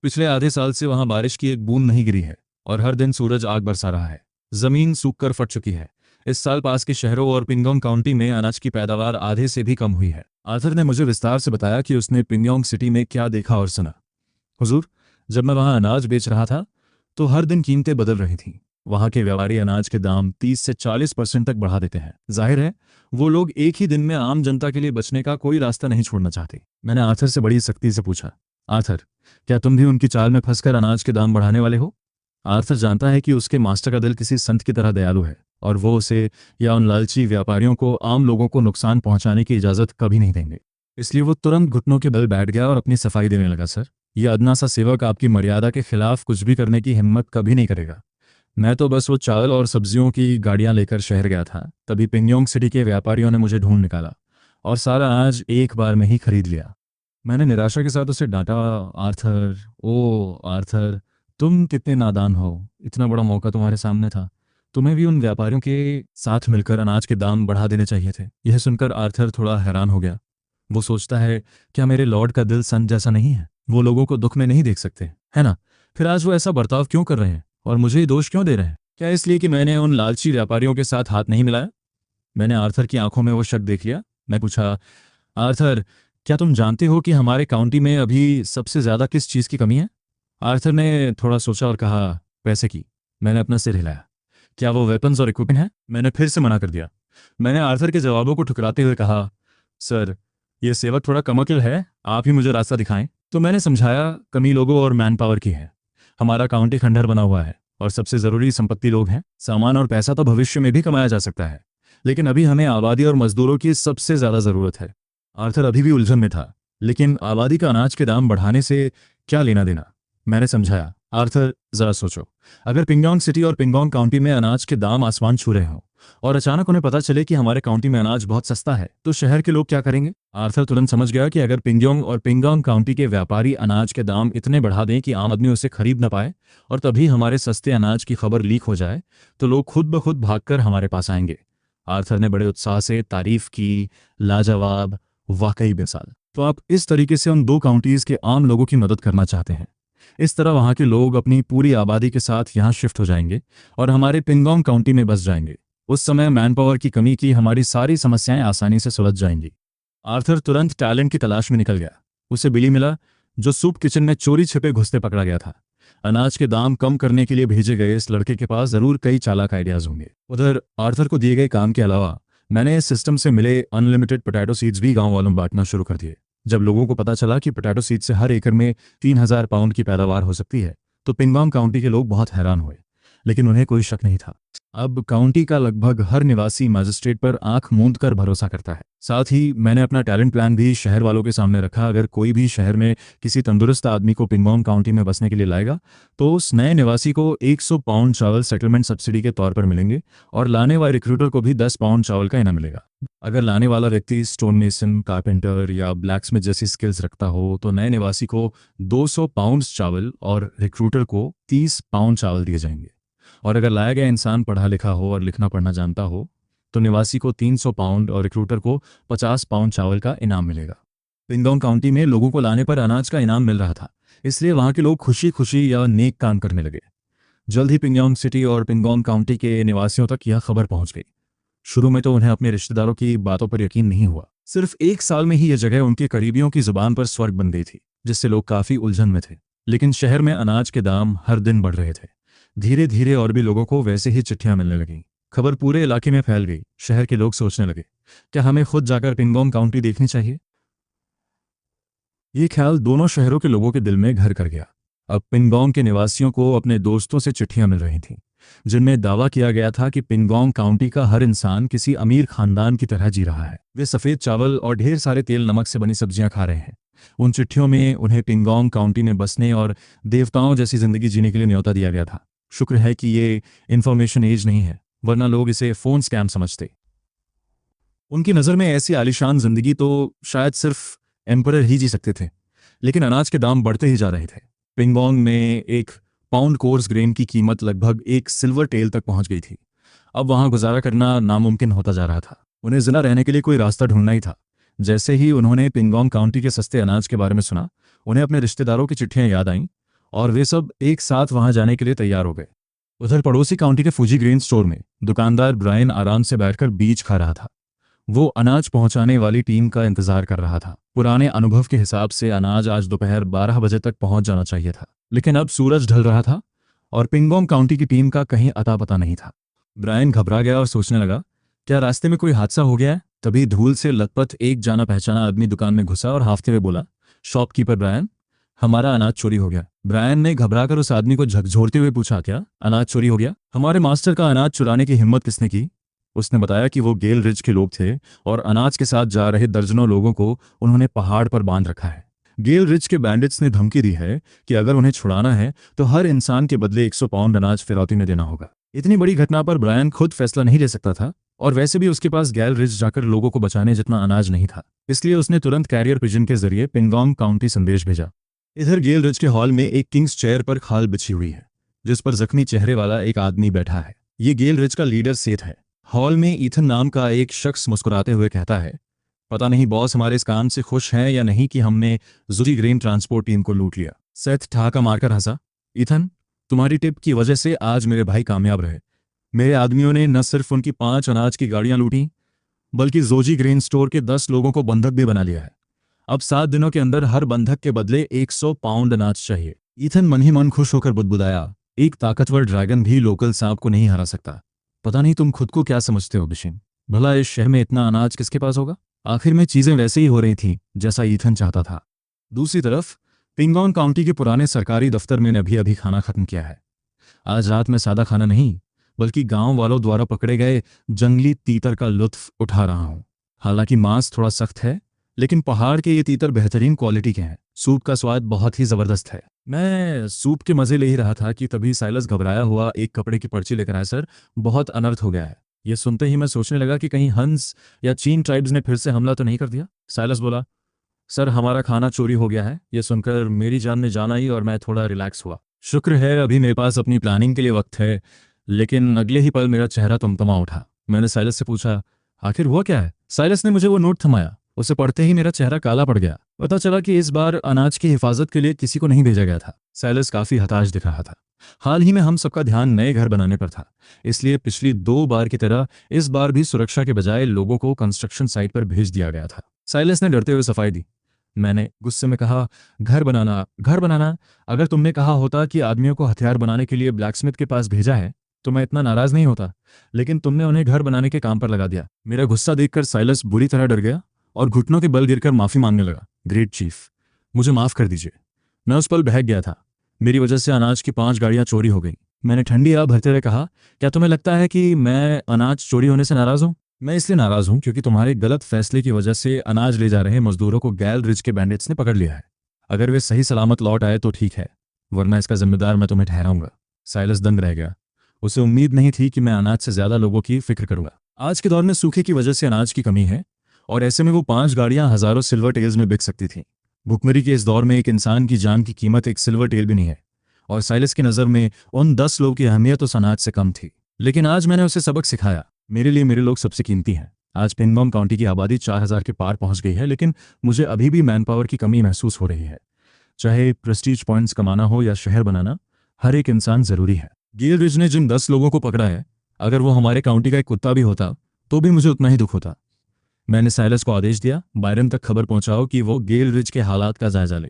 पिछले आधे साल से वहां बारिश की एक बूंद नहीं गिरी है और हर दिन सूरज आग बरसा रहा है। जमीन सूखकर फट चुकी है। इस साल पास के शहरों और पिंगोंग काउंटी में अनाज की पैदावार आधे से भी कम हुई है। आर्थर ने मुझे विस्तार से बताया कि उसने पिंगोंग सिटी में क्या देखा और सुना। हुजूर, जब मैं वहां अनाज बेच रहा था तो हर दिन कीमतें बदल रही थीं। वहां के व्यापारी अनाज के दाम 30 से 40% तक बढ़ा देते हैं। जाहिर है वो लोग एक ही दिन में आम जनता के लिए बचने का कोई रास्ता नहीं छोड़ना चाहते। मैंने आर्थर से बड़ी सख्ती से पूछा, आर्थर, क्या तुम भी उनकी चाल में फंसकर अनाज के दाम बढ़ाने वाले हो? आर्थर जानता है कि उसके मास्टर का दिल किसी संत की तरह दयालु है और वो उसे या उन लालची व्यापारियों को आम लोगों को नुकसान पहुंचाने की इजाजत कभी नहीं देंगे। इसलिए वो तुरंत घुटनों के बल बैठ गया और अपनी सफाई देने लगा। सर, यह अदना सा सेवक आपकी मर्यादा के खिलाफ कुछ भी करने की हिम्मत कभी नहीं करेगा। मैं तो बस वो चावल और सब्जियों की गाड़ियां लेकर शहर गया था। तभी पिंगयोंग सिटी के व्यापारियों ने मुझे ढूंढ निकाला और सारा अनाज एक बार में ही खरीद लिया। मैंने निराशा के साथ उसे डांटा, आर्थर, ओ आर्थर, तुम कितने नादान हो। इतना बड़ा मौका तुम्हारे सामने था। तुम्हें भी उन व्यापारियों के साथ मिलकर अनाज के दाम बढ़ा देने चाहिए थे। यह सुनकर आर्थर थोड़ा हैरान हो गया। वो सोचता है, क्या मेरे लॉर्ड का दिल संत जैसा नहीं है? वो लोगों को दुख में नहीं देख सकते, है ना? फिर आज वो ऐसा बर्ताव क्यों कर रहे हैं और मुझे ही दोष क्यों दे रहे हैं? क्या इसलिए कि मैंने उन लालची व्यापारियों के साथ हाथ नहीं मिलाया? मैंने आर्थर की आंखों में वो शक देख लिया। मैं पूछा, आर्थर, क्या तुम जानते हो कि हमारे काउंटी में अभी सबसे ज़्यादा किस चीज़ की कमी है? आर्थर ने थोड़ा सोचा और कहा, पैसे की। मैंने अपना सिर हिलाया। क्या वो वेपन्स और इक्विपमेंट है? मैंने फिर से मना कर दिया। मैंने आर्थर के जवाबों को ठुकराते हुए कहा, सर, ये सेवक थोड़ा कमर्शियल है, आप ही मुझे रास्ता दिखाएं। तो मैंने समझाया, कमी लोगों और मैन पावर की है। हमारा काउंटी खंडहर बना हुआ है और सबसे ज़रूरी संपत्ति लोग हैं। सामान और पैसा तो भविष्य में भी कमाया जा सकता है, लेकिन अभी हमें आबादी और मजदूरों की सबसे ज़्यादा ज़रूरत है। आर्थर अभी भी उलझन में था, लेकिन आबादी का अनाज के दाम बढ़ाने से क्या लेना देना? मैंने समझाया, आर्थर जरा सोचो, अगर पिंगोंग सिटी और पिंगोंग काउंटी में अनाज के दाम आसमान छू रहे हों और अचानक उन्हें पता चले कि हमारे काउंटी में अनाज बहुत सस्ता है, तो शहर के लोग क्या करेंगे? आर्थर तुरंत समझ गया कि अगर पिंगोंग और पिंगोंग काउंटी के व्यापारी अनाज के दाम इतने बढ़ा दें कि आम आदमी उसे खरीद न पाए और तभी हमारे सस्ते अनाज की खबर लीक हो जाए, तो लोग खुद ब खुद भागकर हमारे पास आएंगे। आर्थर ने बड़े उत्साह से तारीफ की, लाजवाब, वाकई मिसाल। तो आप इस तरीके से उन दो काउंटीज के आम लोगों की मदद करना चाहते हैं। इस तरह वहां के लोग अपनी पूरी आबादी के साथ यहां शिफ्ट हो जाएंगे और हमारे पिंगोंग काउंटी में बस जाएंगे। उस समय मैन पावर की कमी की हमारी सारी समस्याएं आसानी से सुलझ जाएंगी। आर्थर तुरंत टैलेंट की तलाश में निकल गया। उसे बिली मिला, जो सूप किचन में चोरी छिपे घुसते पकड़ा गया था। अनाज के दाम कम करने के लिए भेजे गए इस लड़के के पास जरूर कई चालाक आइडियाज होंगे। उधर आर्थर को दिए गए काम के अलावा मैंने इस सिस्टम से मिले अनलिमिटेड पोटैटो सीड्स भी गांव वालों में बांटना शुरू कर दिए। जब लोगों को पता चला कि पोटैटो सीड से हर एकड़ में 3000 पाउंड की पैदावार हो सकती है, तो पिंगोंग काउंटी के लोग बहुत हैरान हुए। लेकिन उन्हें कोई शक नहीं था। अब काउंटी का लगभग हर निवासी मजिस्ट्रेट पर आंख मूंद कर भरोसा करता है। साथ ही मैंने अपना टैलेंट प्लान भी शहर वालों के सामने रखा। अगर कोई भी शहर में किसी तंदुरुस्त आदमी को पिंगोंग काउंटी में बसने के लिए लाएगा, तो उस नए निवासी को 100 पाउंड चावल सेटलमेंट सब्सिडी के तौर पर मिलेंगे और लाने वाले रिक्रूटर को भी 10 पाउंड चावल का इनाम मिलेगा। अगर लाने वाला व्यक्ति स्टोन मेसन, कारपेंटर या ब्लैक्समिथ जैसी स्किल्स रखता हो, तो नए निवासी को 200 पाउंड चावल और रिक्रूटर को 30 पाउंड चावल दिए जाएंगे। और अगर लाया गया इंसान पढ़ा लिखा हो और लिखना पढ़ना जानता हो, तो निवासी को 300 पाउंड और रिक्रूटर को 50 पाउंड चावल का इनाम मिलेगा। पिंगोंग काउंटी में लोगों को लाने पर अनाज का इनाम मिल रहा था, इसलिए वहां के लोग खुशी खुशी या नेक काम करने लगे। जल्द ही पिंगोंग सिटी और पिंगोंग काउंटी के निवासियों तक यह खबर पहुंच गई। शुरू में तो उन्हें अपने रिश्तेदारों की बातों पर यकीन नहीं हुआ। सिर्फ 1 साल में ही यह जगह उनके करीबियों की जुबान पर स्वर्ग बन गई थी, जिससे लोग काफी उलझन में थे। लेकिन शहर में अनाज के दाम हर दिन बढ़ रहे थे। धीरे धीरे और भी लोगों को वैसे ही चिट्ठियां मिलने लगीं। खबर पूरे इलाके में फैल गई। शहर के लोग सोचने लगे, क्या हमें खुद जाकर पिंगोंग काउंटी देखनी चाहिए? ये ख्याल दोनों शहरों के लोगों के दिल में घर कर गया। अब पिंगोंग के निवासियों को अपने दोस्तों से चिट्ठियां मिल रही थीं, जिनमें दावा किया गया था कि पिंगोंग काउंटी का हर इंसान किसी अमीर खानदान की तरह जी रहा है। वे सफ़ेद चावल और ढेर सारे तेल नमक से बनी सब्जियां खा रहे हैं। उन चिट्ठियों में उन्हें पिंगोंग काउंटी में बसने और देवताओं जैसी जिंदगी जीने के लिए न्योता दिया गया था। शुक्र है कि ये इन्फॉर्मेशन एज नहीं है, वरना लोग इसे फ़ोन स्कैम समझते। उनकी नज़र में ऐसी आलीशान जिंदगी तो शायद सिर्फ एम्परर ही जी सकते थे। लेकिन अनाज के दाम बढ़ते ही जा रहे थे। पिंगोंग में एक पाउंड कोर्स ग्रेन की कीमत लगभग एक सिल्वर टेल तक पहुंच गई थी। अब वहां गुजारा करना नामुमकिन होता जा रहा था। उन्हें जिंदा रहने के लिए कोई रास्ता ढूंढना ही था। जैसे ही उन्होंने पिंगोंग काउंटी के सस्ते अनाज के बारे में सुना, उन्हें अपने रिश्तेदारों की चिट्ठियां याद आईं और वे सब एक साथ वहां जाने के लिए तैयार हो गए। उधर पड़ोसी काउंटी के फूजी ग्रेन स्टोर में दुकानदार ब्रायन आराम से बैठकर बीज खा रहा था। वो अनाज पहुंचाने वाली टीम का इंतजार कर रहा था। पुराने अनुभव के हिसाब से अनाज आज दोपहर 12 बजे तक पहुंच जाना चाहिए था, लेकिन अब सूरज ढल रहा था और पिंगोंग काउंटी की टीम का कहीं अता पता नहीं था। ब्रायन घबरा गया और सोचने लगा, क्या रास्ते में कोई हादसा हो गया है? तभी धूल से लथपथ एक जाना पहचाना आदमी दुकान में घुसा और हाफते हुए बोला, शॉपकीपर ब्रायन, हमारा अनाज चोरी हो गया। ब्रायन ने घबराकर उस आदमी को झकझोरते हुए पूछा, क्या अनाज चोरी हो गया? हमारे मास्टर का अनाज चुराने की हिम्मत किसने की? उसने बताया कि वो गेल रिज के लोग थे और अनाज के साथ जा रहे दर्जनों लोगों को उन्होंने पहाड़ पर बांध रखा है। गेल रिज के बैंडिट्स ने धमकी दी है कि अगर उन्हें छुड़ाना है तो हर इंसान के बदले 100 पाउंड अनाज फिरौती में देना होगा। इतनी बड़ी घटना पर ब्रायन खुद फैसला नहीं ले सकता था और वैसे भी उसके पास गेल रिज जाकर लोगों को बचाने जितना अनाज नहीं था। इसलिए उसने तुरंत कैरियर पिजन के जरिए पिंगोंग काउंटी संदेश भेजा। इधर गेल रिज के हॉल में एक किंग्स चेयर पर खाल बिछी हुई है, जिस पर जख्मी चेहरे वाला एक आदमी बैठा है। ये गेल रिज का लीडर सेथ है। हॉल में ईथन नाम का एक शख्स मुस्कुराते हुए कहता है, पता नहीं बॉस हमारे इस काम से खुश हैं या नहीं कि हमने जुरी ग्रेन ट्रांसपोर्ट टीम को लूट लिया। सेथ ठहाका मारकर हंसा, ईथन, तुम्हारी टिप की वजह से आज मेरे भाई कामयाब रहे। मेरे आदमियों ने न सिर्फ उनकी 5 अनाज की गाड़ियां लूटी, बल्कि जोजी ग्रेन स्टोर के 10 लोगों को बंधक भी बना लिया है। अब 7 दिनों के अंदर हर बंधक के बदले 100 पाउंड अनाज चाहिए। ईथन मन ही मन खुश होकर बुदबुदाया, एक ताकतवर ड्रैगन भी लोकल सांप को नहीं हरा सकता। पता नहीं तुम खुद को क्या समझते हो बिशिन, भला इस शहर में इतना अनाज किसके पास होगा। आखिर में चीजें वैसे ही हो रही थी जैसा ईथन चाहता था। दूसरी तरफ पिंगोन काउंटी के पुराने सरकारी दफ्तर में अभी अभी खाना खत्म किया है। आज रात में सादा खाना नहीं बल्कि गांव वालों द्वारा पकड़े गए जंगली तीतर का लुत्फ उठा रहा हूं। हालांकि मांस थोड़ा सख्त है, लेकिन पहाड़ के ये तीतर बेहतरीन क्वालिटी के हैं। सूप का स्वाद बहुत ही जबरदस्त है। मैं सूप के मजे ले ही रहा था कि तभी साइलस घबराया हुआ एक कपड़े की पर्ची लेकर आया। सर, बहुत अनर्थ हो गया है। ये सुनते ही मैं सोचने लगा कि कहीं हंस या चीन ट्राइब्स ने फिर से हमला तो नहीं कर दिया। साइलस बोला, सर हमारा खाना चोरी हो गया है। यह सुनकर मेरी जान में जान आई और मैं थोड़ा रिलैक्स हुआ। शुक्र है अभी मेरे पास अपनी प्लानिंग के लिए वक्त है। लेकिन अगले ही पल मेरा चेहरा तमतमा उठा। मैंने साइलस से पूछा, आखिर हुआ क्या है। साइलस ने मुझे वो नोट थमाया। उसे पढ़ते ही मेरा चेहरा काला पड़ गया। पता चला कि इस बार अनाज की हिफाजत के लिए किसी को नहीं भेजा गया था। साइलस काफी हताश दिख रहा था। हाल ही में हम सबका ध्यान नए घर बनाने पर था, इसलिए पिछली 2 बार की तरह इस बार भी सुरक्षा के बजाय लोगों को कंस्ट्रक्शन साइट पर भेज दिया गया था। साइलस ने डरते हुए सफाई दी। मैंने गुस्से में कहा, घर बनाना घर बनाना। अगर तुमने कहा होता कि आदमियों को हथियार बनाने के लिए ब्लैकस्मिथ के पास भेजा है तो मैं इतना नाराज नहीं होता, लेकिन तुमने उन्हें घर बनाने के काम पर लगा दिया। मेरा गुस्सा देखकर साइलस बुरी तरह डर गया और घुटनों के बल गिरकर माफी मांगने लगा। ग्रेट चीफ, मुझे माफ कर दीजिए। मैं उस पल बहक गया था। मेरी वजह से अनाज की 5 गाड़ियां चोरी हो गई। मैंने ठंडी हवा भरते हुए कहा, क्या तुम्हें लगता है कि मैं अनाज चोरी होने से नाराज हूं? मैं इसलिए नाराज हूं क्योंकि तुम्हारे गलत फैसले की वजह से अनाज ले जा रहे मजदूरों को गैल रिज के बैंडिट्स ने पकड़ लिया है। अगर वे सही सलामत लौट आए तो ठीक है, वरना इसका जिम्मेदार मैं तुम्हें ठहराऊंगा। साइलस दंग रह गया। उसे उम्मीद नहीं थी कि मैं अनाज से ज्यादा लोगों की फिक्र करूंगा। आज के दौर में सूखे की वजह से अनाज की कमी है और ऐसे में वो 5 गाड़ियां हजारों सिल्वर टेल्स में बिक सकती थीं। भुखमरी के इस दौर में एक इंसान की जान की कीमत एक सिल्वर टेल भी नहीं है, और साइलस की नज़र में उन 10 लोगों की अहमियत उस अनाज से कम थी। लेकिन आज मैंने उसे सबक सिखाया। मेरे लिए मेरे लोग सबसे कीमती हैं। आज पिंगबॉम काउंटी की आबादी 4000 के पार पहुंच गई है, लेकिन मुझे अभी भी मैन पावर की कमी महसूस हो रही है। चाहे प्रेस्टीज पॉइंट्स कमाना हो या शहर बनाना, हर एक इंसान जरूरी है। गेल रिज ने जिन 10 लोगों को पकड़ा है, अगर वो हमारे काउंटी का एक कुत्ता भी होता तो भी मुझे उतना ही दुख होता। मैंने साइलस को आदेश दिया, बायरन तक खबर पहुंचाओ कि वो गेल रिज के हालात का जायजा ले।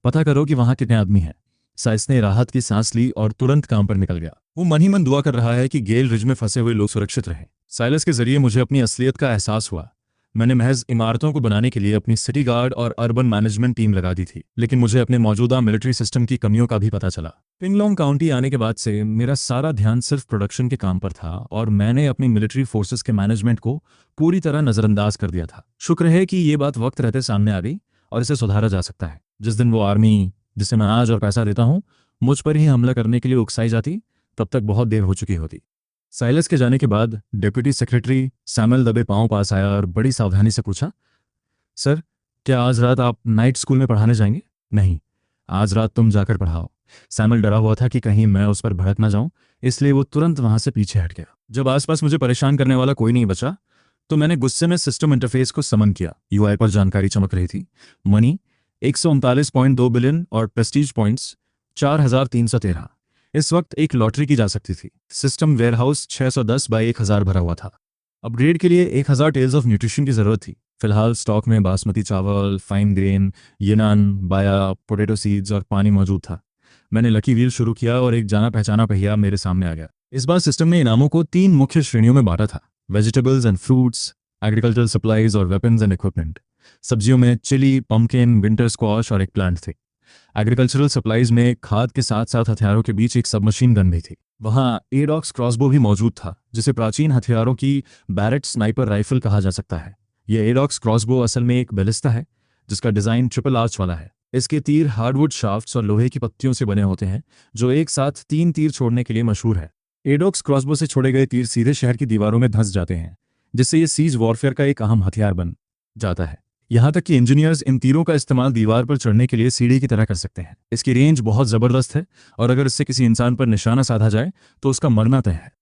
पता करो कि वहां कितने आदमी हैं। साइस ने राहत की सांस ली और तुरंत काम पर निकल गया। वो मन ही मन दुआ कर रहा है कि गेल रिज में फंसे हुए लोग सुरक्षित रहें। साइलस के जरिए मुझे अपनी असलियत का एहसास हुआ। मैंने महज इमारतों को बनाने के लिए अपनी सिटी गार्ड और अर्बन मैनेजमेंट टीम लगा दी थी, लेकिन मुझे अपने मौजूदा मिलिट्री सिस्टम की कमियों का भी पता चला। पिंगलोंग काउंटी आने के बाद से मेरा सारा ध्यान सिर्फ प्रोडक्शन के काम पर था और मैंने अपनी मिलिट्री फोर्सेस के मैनेजमेंट को पूरी तरह नजरअंदाज कर दिया था। शुक्र है कि ये बात वक्त रहते सामने आ गई और इसे सुधारा जा सकता है। जिस दिन वो आर्मी, जिसे मैं आज और पैसा देता हूँ, मुझ पर ही हमला करने के लिए उकसाई जाती, तब तक बहुत देर हो चुकी होती। साइलस के जाने के बाद डिप्टी सेक्रेटरी सैमुअल दबे पांव पास आया और बड़ी सावधानी से पूछा, सर क्या आज रात आप नाइट स्कूल में पढ़ाने जाएंगे? नहीं, आज रात तुम जाकर पढ़ाओ। सैमुअल डरा हुआ था कि कहीं मैं उस पर भड़क ना जाऊं, इसलिए वो तुरंत वहां से पीछे हट गया। जब आसपास मुझे परेशान करने वाला कोई नहीं बचा तो मैंने गुस्से में सिस्टम इंटरफेस को समन किया। यूआई पर जानकारी चमक रही थी। मनी 139.2 बिलियन और प्रेस्टीज पॉइंट्स 4313। इस वक्त एक लॉटरी की जा सकती थी। सिस्टम वेयरहाउस 610 बाई 1000 भरा हुआ था। अपग्रेड के लिए 1000 टेल्स ऑफ न्यूट्रिशन की जरूरत थी। फिलहाल स्टॉक में बासमती चावल, फाइन ग्रेन, येनान, बाया, पोटैटो सीड्स और पानी मौजूद था। मैंने लकी व्हील शुरू किया और एक जाना पहचाना पहिया मेरे सामने आ गया। इस बार सिस्टम ने इनामों को 3 मुख्य श्रेणियों में बांटा था: vegetables and fruits, agricultural supplies और वेपन्स एंड इक्विपमेंट। सब्जियों में चिली, पम्पकिन, विंटर स्क्वाश और एक प्लांट थे। एग्रीकल्चरल सप्लाईज में खाद के साथ साथ हथियारों के बीच एक सबमशीन गन भी थी। वहां एडॉक्स क्रॉसबो भी मौजूद था, जिसे प्राचीन हथियारों की बैरेट स्नाइपर राइफल कहा जा सकता है। यह एडॉक्स क्रॉसबो असल में एक बैलिस्टा है, जिसका डिजाइन ट्रिपल आर्च वाला है। इसके तीर हार्डवुड शाफ्ट्स और लोहे की पत्तियों से बने होते हैं, जो एक साथ 3 तीर छोड़ने के लिए मशहूर है। एडॉक्स क्रॉसबो से छोड़े गए तीर सीधे शहर की दीवारों में धंस जाते हैं, जिससे ये सीज वॉरफेयर का एक अहम हथियार बन जाता है। यहाँ तक कि इंजीनियर्स इन तीरों का इस्तेमाल दीवार पर चढ़ने के लिए सीढ़ी की तरह कर सकते हैं। इसकी रेंज बहुत ज़बरदस्त है और अगर इससे किसी इंसान पर निशाना साधा जाए तो उसका मरना तय है।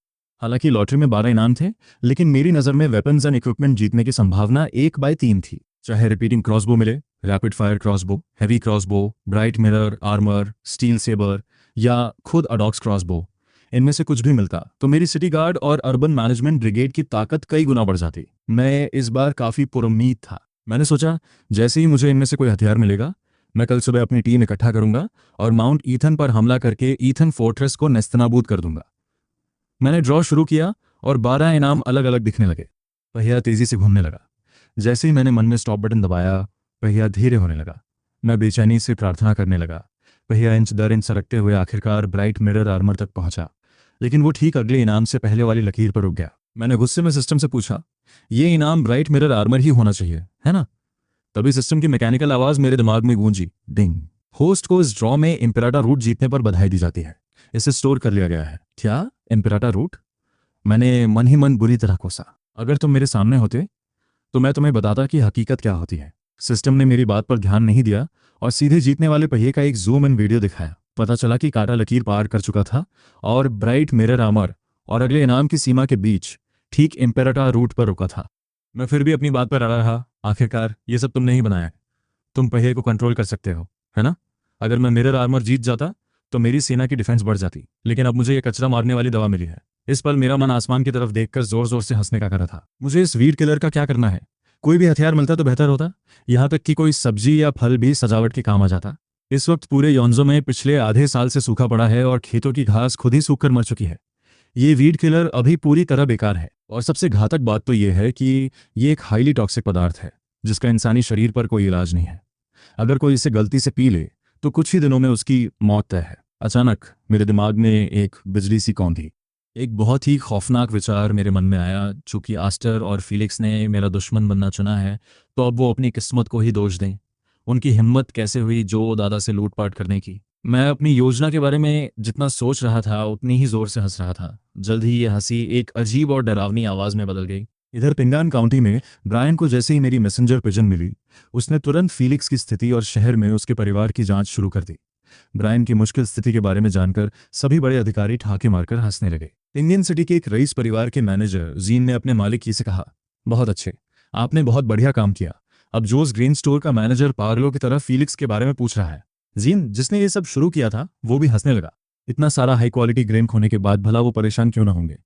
हालांकि लॉटरी में 12 इनाम थे, लेकिन मेरी नज़र में वेपन्स एंड इक्विपमेंट जीतने की संभावना 1/3 थी। चाहे रिपीटिंग क्रॉसबो मिले, rapid fire crossbow, heavy crossbow, bright mirror armour, steel sabre या खुद अडॉक्स क्रॉसबो, इनमें से कुछ भी मिलता तो मेरी सिटी गार्ड और अर्बन मैनेजमेंट ब्रिगेड की ताकत कई गुना बढ़ जाती। मैं इस बार काफ़ी पुरुम्मीद था। मैंने सोचा जैसे ही मुझे इनमें से कोई हथियार मिलेगा, मैं कल सुबह अपनी टीम इकट्ठा करूंगा और माउंट ईथन पर हमला करके ईथन फोर्ट्रेस को नेस्तनाबूद कर दूंगा। मैंने ड्रॉ शुरू किया और 12 इनाम अलग अलग दिखने लगे। पहिया तेजी से घूमने लगा। जैसे ही मैंने मन में स्टॉप बटन दबाया, पहिया धीरे होने लगा। मैं बेचैनी से प्रार्थना करने लगा। पहिया इंच दर इंच सरकते हुए आखिरकार ब्राइट मिरर आर्मर तक पहुंचा, लेकिन वो ठीक अगले इनाम से पहले वाली लकीर पर रुक गया। मैंने गुस्से में सिस्टम से पूछा, ये इनाम ब्राइट मिरर आर्मर ही होना चाहिए, है ना? तभी सिस्टम की मैकेनिकल आवाज मेरे दिमाग में गूंजी, डिंग। होस्ट को इस ड्रॉ में इम्पेराटा रूट जीतने पर बधाई दी जाती है। इसे स्टोर कर लिया गया है। क्या इम्पेराटा रूट? मैंने मन ही मन बुरी तरह कोसा। अगर तुम मेरे सामने होते तो मैं तुम्हें बताता कि हकीकत क्या होती है। सिस्टम ने मेरी बात पर ध्यान नहीं दिया और सीधे जीतने वाले पहिए का एक जूम इन वीडियो दिखाया। पता चला कि कांटा लकीर पार कर चुका था और ब्राइट मिरर आर्मर और अगले इनाम की सीमा के बीच ठीक इम्पेराटा रूट पर रुका था। मैं फिर भी अपनी बात पर अड़ा रहा। आखिरकार ये सब तुमने ही बनाया है। तुम पहिए को कंट्रोल कर सकते हो, है ना? अगर मैं मिरर आर्मर जीत जाता तो मेरी सेना की डिफेंस बढ़ जाती, लेकिन अब मुझे ये कचरा मारने वाली दवा मिली है। इस पल मेरा मन आसमान की तरफ देखकर जोर जोर से हंसने का कर रहा था। मुझे इस वीड किलर का क्या करना है? कोई भी हथियार मिलता तो बेहतर होता, यहाँ तक कि कोई सब्जी या फल भी सजावट के काम आ जाता। इस वक्त पूरे योंजो में पिछले आधे साल से सूखा पड़ा है और खेतों की घास खुद ही सूख कर मर चुकी है। ये वीड किलर अभी पूरी तरह बेकार है। और सबसे घातक बात तो ये है कि ये एक हाईली टॉक्सिक पदार्थ है जिसका इंसानी शरीर पर कोई इलाज नहीं है। अगर कोई इसे गलती से पी ले तो कुछ ही दिनों में उसकी मौत तय है। अचानक मेरे दिमाग में एक बिजली सी कौंधी। एक बहुत ही खौफनाक विचार मेरे मन में आया। चूंकि आस्टर और फीलिक्स ने मेरा दुश्मन बनना चुना है, तो अब वो अपनी किस्मत को ही दोष दें। उनकी हिम्मत कैसे हुई जो दादा से लूटपाट करने की? मैं अपनी योजना के बारे में जितना सोच रहा था उतनी ही जोर से हंस रहा था। जल्द ही ये हंसी एक अजीब और डरावनी आवाज में बदल गई। इधर पिंगान काउंटी में ब्रायन को जैसे ही मेरी मैसेंजर पिजन मिली, उसने तुरंत फीलिक्स की स्थिति और शहर में उसके परिवार की जांच शुरू कर दी। ब्रायन की मुश्किल स्थिति के बारे में जानकर सभी बड़े अधिकारी ठाके मारकर हंसने लगे। इंडियन सिटी के एक रईस परिवार के मैनेजर जीन ने अपने मालिक की से कहा, बहुत अच्छे, आपने बहुत बढ़िया काम किया। अब जोस ग्रेन स्टोर का मैनेजर पागलों की तरह फीलिक्स के बारे में पूछ रहा है। जीन, जिसने ये सब शुरू किया था, वो भी हंसने लगा। इतना सारा हाई क्वालिटी ग्रेन खोने के बाद भला वो परेशान क्यों ना होंगे?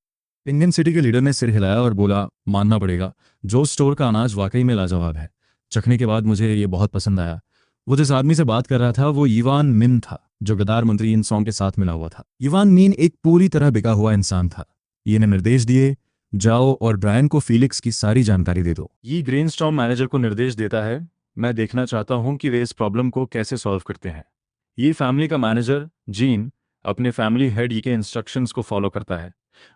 इंडियन सिटी के लीडर ने सिर हिलाया और बोला, मानना पड़ेगा, जोस स्टोर का अनाज वाकई में लाजवाब है। चखने के बाद मुझे ये बहुत पसंद आया। वो जिस आदमी से बात कर रहा था वो इवान मिन था, जो गद्दार मंत्री इन सॉन्ग के साथ मिला हुआ था। इवान मीन एक पूरी तरह बिका हुआ इंसान था। ये ने निर्देश दिए, जाओ और ब्रायन को फीलिक्स की सारी जानकारी दे दो। ये ग्रेनस्टॉर्म मैनेजर को निर्देश देता है, मैं देखना चाहता हूं कि वे इस प्रॉब्लम को कैसे सॉल्व करते हैं। ये फैमिली का मैनेजर जीन अपने फैमिली हेड के इंस्ट्रक्शंस को फॉलो करता है।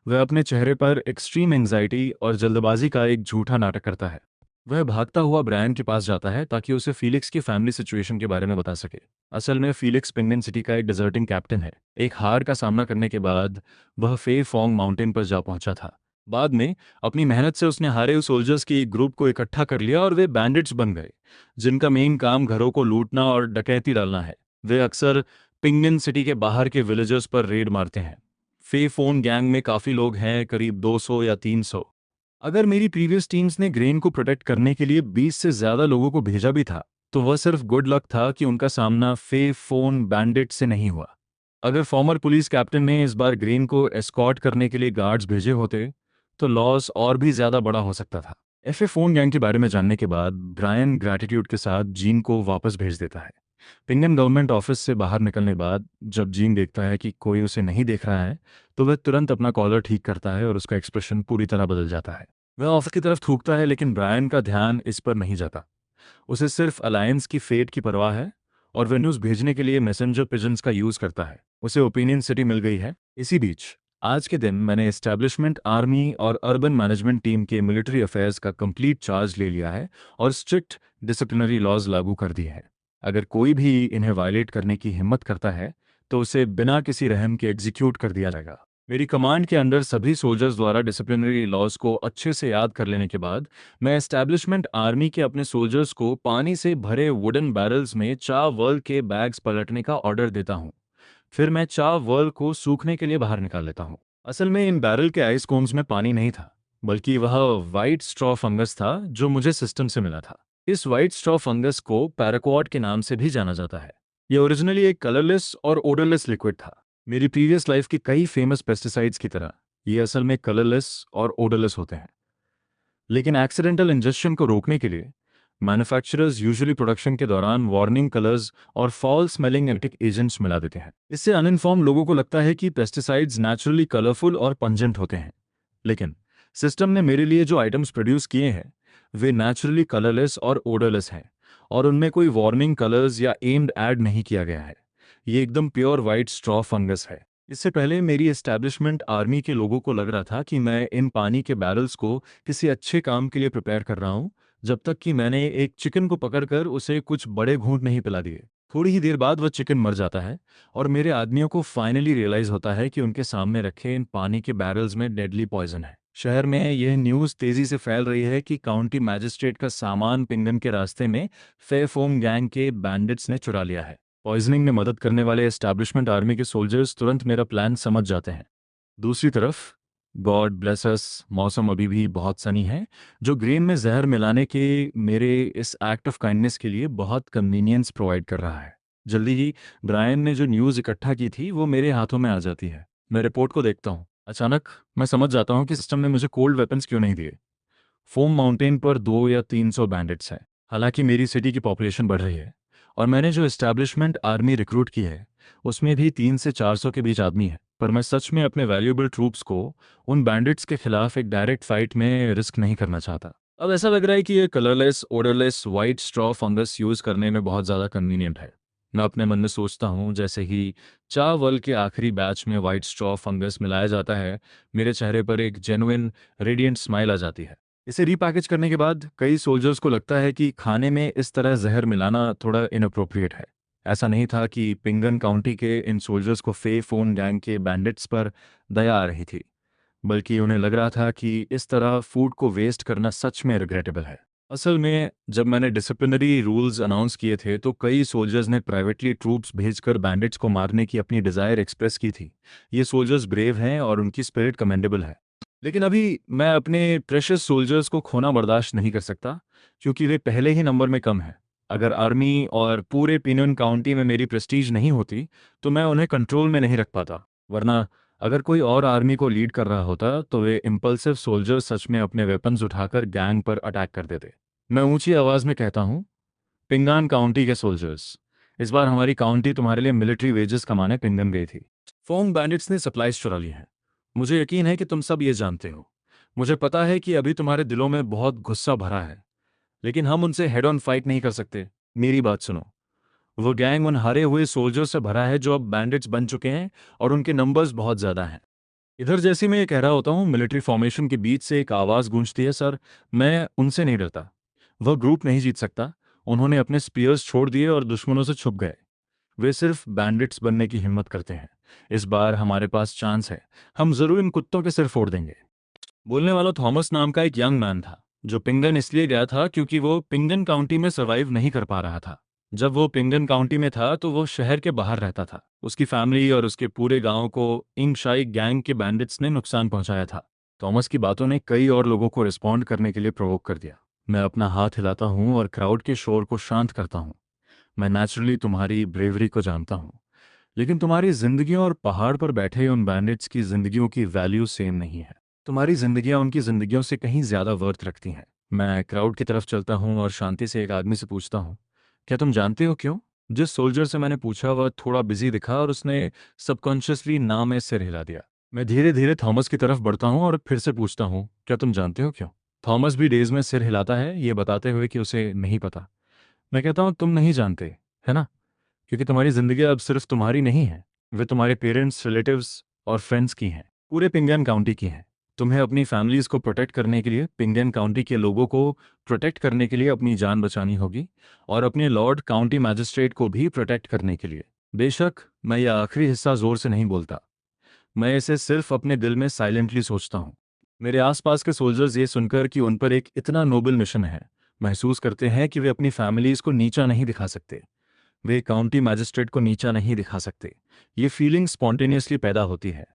वह अपने चेहरे पर एक्सट्रीम एंग्जाइटी और जल्दबाजी का एक झूठा नाटक करता है। वह भागता हुआ ब्रायन के पास जाता है ताकि उसे फीलिक्स की फैमिली सिचुएशन के बारे में बता सके। असल में फीलिक्स पिंगन सिटी का एक डिजर्टिंग कैप्टन है। एक हार का सामना करने के बाद वह फे फोंग माउंटेन पर जा पहुंचा था। बाद में अपनी मेहनत से उसने हारे हुए सोल्जर्स के एक ग्रुप को इकट्ठा कर लिया और वे बैंडिट्स बन गए, जिनका मेन काम घरों को लूटना और डकैती डालना है। वे अक्सर पिंगन सिटी के बाहर के विलेजर्स पर रेड मारते हैं। फे फोन गैंग में काफ़ी लोग हैं, करीब 200 या 300। अगर मेरी प्रीवियस टीम्स ने ग्रेन को प्रोटेक्ट करने के लिए 20 से ज़्यादा लोगों को भेजा भी था, तो वह सिर्फ गुड लक था कि उनका सामना फे फोन बैंडिट से नहीं हुआ। अगर फॉर्मर पुलिस कैप्टन ने इस बार ग्रेन को एस्कॉर्ट करने के लिए गार्ड्स भेजे होते, तो लॉस और भी ज़्यादा बड़ा हो सकता था। एफए फोन गैंग के बारे में जानने के बाद ब्रायन ग्रैटिट्यूड के साथ जीन को वापस भेज देता है। पिंगन गवर्नमेंट ऑफिस से बाहर निकलने बाद जब जीन देखता है कि कोई उसे नहीं देख रहा है, तो वह तुरंत अपना कॉलर ठीक करता है और उसका एक्सप्रेशन पूरी तरह बदल जाता है। वह ऑफिस की तरफ थूकता है, लेकिन ब्रायन का ध्यान इस पर नहीं जाता। उसे सिर्फ अलायंस की फेट की परवाह है और वह न्यूज़ भेजने के लिए मैसेंजर पिजन्स का यूज़ करता है। उसे ओपिनियन सिटी मिल गई है। इसी बीच आज के दिन मैंने एस्टैब्लिशमेंट आर्मी और अर्बन मैनेजमेंट टीम के मिलिट्री अफेयर्स का कंप्लीट चार्ज ले लिया है और स्ट्रिक्ट डिसिप्लिनरी लॉज लागू कर दिए हैं। अगर कोई भी इन्हें वायलेट करने की हिम्मत करता है तो उसे बिना किसी रहम के एग्जीक्यूट कर दिया जाएगा। मेरी कमांड के अंडर सभी सोल्जर्स द्वारा डिसिप्लिनरी लॉज को अच्छे से याद कर लेने के बाद मैं एस्टैब्लिशमेंट आर्मी के अपने सोल्जर्स को पानी से भरे वुडन बैरल्स में चा वर्ल के बैग्स पलटने का ऑर्डर देता हूँ। फिर मैं चा वर्ल को सूखने के लिए बाहर निकाल लेता हूँ। असल में इन बैरल के आइस कोन्स में पानी नहीं था, बल्कि वह वाइट स्ट्रॉ फंगस था जो मुझे सिस्टम से मिला था। इस वाइट स्ट्रॉ फंगस को पैराक्वाड के नाम से भी जाना जाता है। यह ओरिजिनली एक कलरलेस और ओडरलेस लिक्विड था। मेरी प्रीवियस लाइफ की कई फेमस पेस्टिसाइड्स की तरह ये असल में कलरलेस और ओडरलेस होते हैं, लेकिन एक्सीडेंटल इंजेक्शन को रोकने के लिए मैन्युफैक्चरर्स यूजुअली प्रोडक्शन के दौरान वार्निंग कलर्स और फॉल स्मेलिंग एंटीक एजेंट्स मिला देते हैं। इससे अनइन्फॉर्म लोगों को लगता है कि पेस्टिसाइड्स नेचुरली कलरफुल और पंजेंट होते हैं, लेकिन सिस्टम ने मेरे लिए जो आइटम्स प्रोड्यूस किए हैं वे नेचुरली कलरलेस और ओडरलेस हैं, और उनमें कोई वार्निंग कलर्स या एम्ड ऐड नहीं किया गया है। ये एकदम प्योर वाइट स्ट्रॉ फंगस है। इससे पहले मेरी एस्टैब्लिशमेंट आर्मी के लोगों को लग रहा था कि मैं इन पानी के बैरल्स को किसी अच्छे काम के लिए प्रिपेयर कर रहा हूँ, जब तक कि मैंने एक चिकन को पकड़कर उसे कुछ बड़े घूंट नहीं पिला दिए। थोड़ी ही देर बाद वह चिकन मर जाता है और मेरे आदमियों को फाइनली रियलाइज होता है कि उनके सामने रखे इन पानी के बैरल्स में डेडली पॉइजन है। शहर में यह न्यूज़ तेजी से फैल रही है कि काउंटी मैजिस्ट्रेट का सामान पिंगन के रास्ते में फेफोम गैंग के बैंडिट्स ने चुरा लिया है। पॉइजनिंग में मदद करने वाले एस्टैब्लिशमेंट आर्मी के सोल्जर्स तुरंत मेरा प्लान समझ जाते हैं। दूसरी तरफ गॉड ब्लेस अस, मौसम अभी भी बहुत सनी है, जो ग्रेन में जहर मिलाने के मेरे इस एक्ट ऑफ काइंडनेस के लिए बहुत कन्वीनियंस प्रोवाइड कर रहा है। जल्दी ही ब्रायन ने जो न्यूज़ इकट्ठा की थी वो मेरे हाथों में आ जाती है। मैं रिपोर्ट को देखता हूँ। अचानक मैं समझ जाता हूँ कि सिस्टम ने मुझे कोल्ड वेपन्स क्यों नहीं दिए। फोम माउंटेन पर 2 या 300 बैंडिट्स हैं। हालांकि मेरी सिटी की पॉपुलेशन बढ़ रही है और मैंने जो एस्टैब्लिशमेंट आर्मी रिक्रूट की है उसमें भी 3 से 400 के बीच आदमी है, पर मैं सच में अपने वैल्यूएबल ट्रूप्स को उन बैंडिट्स के खिलाफ एक डायरेक्ट फाइट में रिस्क नहीं करना चाहता। अब ऐसा लग रहा है कि ये colourless odourless white straw fungus use करने में बहुत ज़्यादा कन्वीनियंट है। मैं अपने मन में सोचता हूँ, जैसे ही चावल के आखिरी बैच में वाइट स्ट्रॉ फंगस मिलाया जाता है, मेरे चेहरे पर एक जेन्युइन रेडिएंट स्माइल आ जाती है। इसे रीपैकेज करने के बाद कई सोल्जर्स को लगता है कि खाने में इस तरह जहर मिलाना थोड़ा इनअप्रोप्रिएट है। ऐसा नहीं था कि पिंगन काउंटी के इन सोल्जर्स को फे फोन गैंग के बैंडिट्स पर दया आ रही थी, बल्कि उन्हें लग रहा था कि इस तरह फूड को वेस्ट करना सच में रिग्रेटेबल है। असल में जब मैंने डिसिप्लिनरी रूल्स अनाउंस किए थे तो कई सोल्जर्स ने प्राइवेटली ट्रूप्स भेजकर बैंडिट्स को मारने की अपनी डिज़ायर एक्सप्रेस की थी। ये सोल्जर्स ब्रेव हैं और उनकी स्पिरिट कमेंडेबल है, लेकिन अभी मैं अपने प्रेशियस सोल्जर्स को खोना बर्दाश्त नहीं कर सकता, क्योंकि वे पहले ही नंबर में कम हैं। अगर आर्मी और पूरे पिनन काउंटी में मेरी प्रेस्टीज नहीं होती तो मैं उन्हें कंट्रोल में नहीं रख पाता, वरना अगर कोई और आर्मी को लीड कर रहा होता तो वे इम्पल्सिव सोल्जर्स सच में अपने वेपन्स उठाकर गैंग पर अटैक कर देते। मैं ऊंची आवाज़ में कहता हूँ, पिंगान काउंटी के सोल्जर्स, इस बार हमारी काउंटी तुम्हारे लिए मिलिट्री वेजेस कमाने पिंगन गई थी। फोंग बैंडिट्स ने सप्लाईज चुरा ली हैं। मुझे यकीन है कि तुम सब ये जानते हो। मुझे पता है कि अभी तुम्हारे दिलों में बहुत गुस्सा भरा है, लेकिन हम उनसे हेड ऑन फाइट नहीं कर सकते। मेरी बात सुनो। वो गैंग उन हारे हुए सोल्जर्स से भरा है जो अब बैंडिट्स बन चुके हैं और उनके नंबर्स बहुत ज़्यादा हैं। इधर जैसे मैं ये कह रहा होता हूँ, मिलिट्री फॉर्मेशन के बीच से एक आवाज़ गूंजती है, सर मैं उनसे नहीं डरता। वह ग्रुप नहीं जीत सकता। उन्होंने अपने स्पीयर्स छोड़ दिए और दुश्मनों से छुप गए। वे सिर्फ बैंडिट्स बनने की हिम्मत करते हैं। इस बार हमारे पास चांस है, हम जरूर इन कुत्तों के सिर फोड़ देंगे। बोलने वाला थॉमस नाम का एक यंग मैन था, जो पिंगन इसलिए गया था क्योंकि वो पिंगन काउंटी में सर्वाइव नहीं कर पा रहा था। जब वो पिंगन काउंटी में था तो वो शहर के बाहर रहता था। उसकी फैमिली और उसके पूरे गांव को इंगशाई गैंग के बैंडिट्स ने नुकसान पहुंचाया था। थॉमस की बातों ने कई और लोगों को रिस्पॉन्ड करने के लिए प्रोवोक कर दिया। मैं अपना हाथ हिलाता हूँ और क्राउड के शोर को शांत करता हूँ। मैं नेचुरली तुम्हारी ब्रेवरी को जानता हूँ, लेकिन तुम्हारी जिंदगियों और पहाड़ पर बैठे उन बैंडिट्स की जिंदगियों की वैल्यू सेम नहीं है। तुम्हारी जिंदगियां उनकी जिंदगियों से कहीं ज्यादा वर्थ रखती हैं। मैं क्राउड की तरफ चलता हूँ और शांति से एक आदमी से पूछता हूँ, क्या तुम जानते हो क्यों? जिस सोल्जर से मैंने पूछा वह थोड़ा बिजी दिखा और उसने सबकॉन्शियसली ना में सिर हिला दिया। मैं धीरे धीरे थॉमस की तरफ बढ़ता हूँ और फिर से पूछता हूँ, क्या तुम जानते हो क्यों? थॉमस भी डेज में सिर हिलाता है, ये बताते हुए कि उसे नहीं पता। मैं कहता हूँ, तुम नहीं जानते, है ना? क्योंकि तुम्हारी जिंदगी अब सिर्फ तुम्हारी नहीं है, वे तुम्हारे पेरेंट्स, रिलेटिव्स और फ्रेंड्स की हैं, पूरे पिंगन काउंटी की हैं। तुम्हें अपनी फैमिलीज को प्रोटेक्ट करने के लिए, पिंगन काउंटी के लोगों को प्रोटेक्ट करने के लिए अपनी जान बचानी होगी, और अपने लॉर्ड काउंटी मैजिस्ट्रेट को भी प्रोटेक्ट करने के लिए। बेशक मैं यह आखिरी हिस्सा जोर से नहीं बोलता, मैं इसे सिर्फ अपने दिल में साइलेंटली सोचता हूँ। मेरे आसपास के सोल्जर्स ये सुनकर कि उन पर एक इतना नोबल मिशन है, महसूस करते हैं कि वे अपनी फैमिलीज को नीचा नहीं दिखा सकते, वे काउंटी मैजिस्ट्रेट को नीचा नहीं दिखा सकते। ये फीलिंग स्पॉन्टेनियसली पैदा होती है।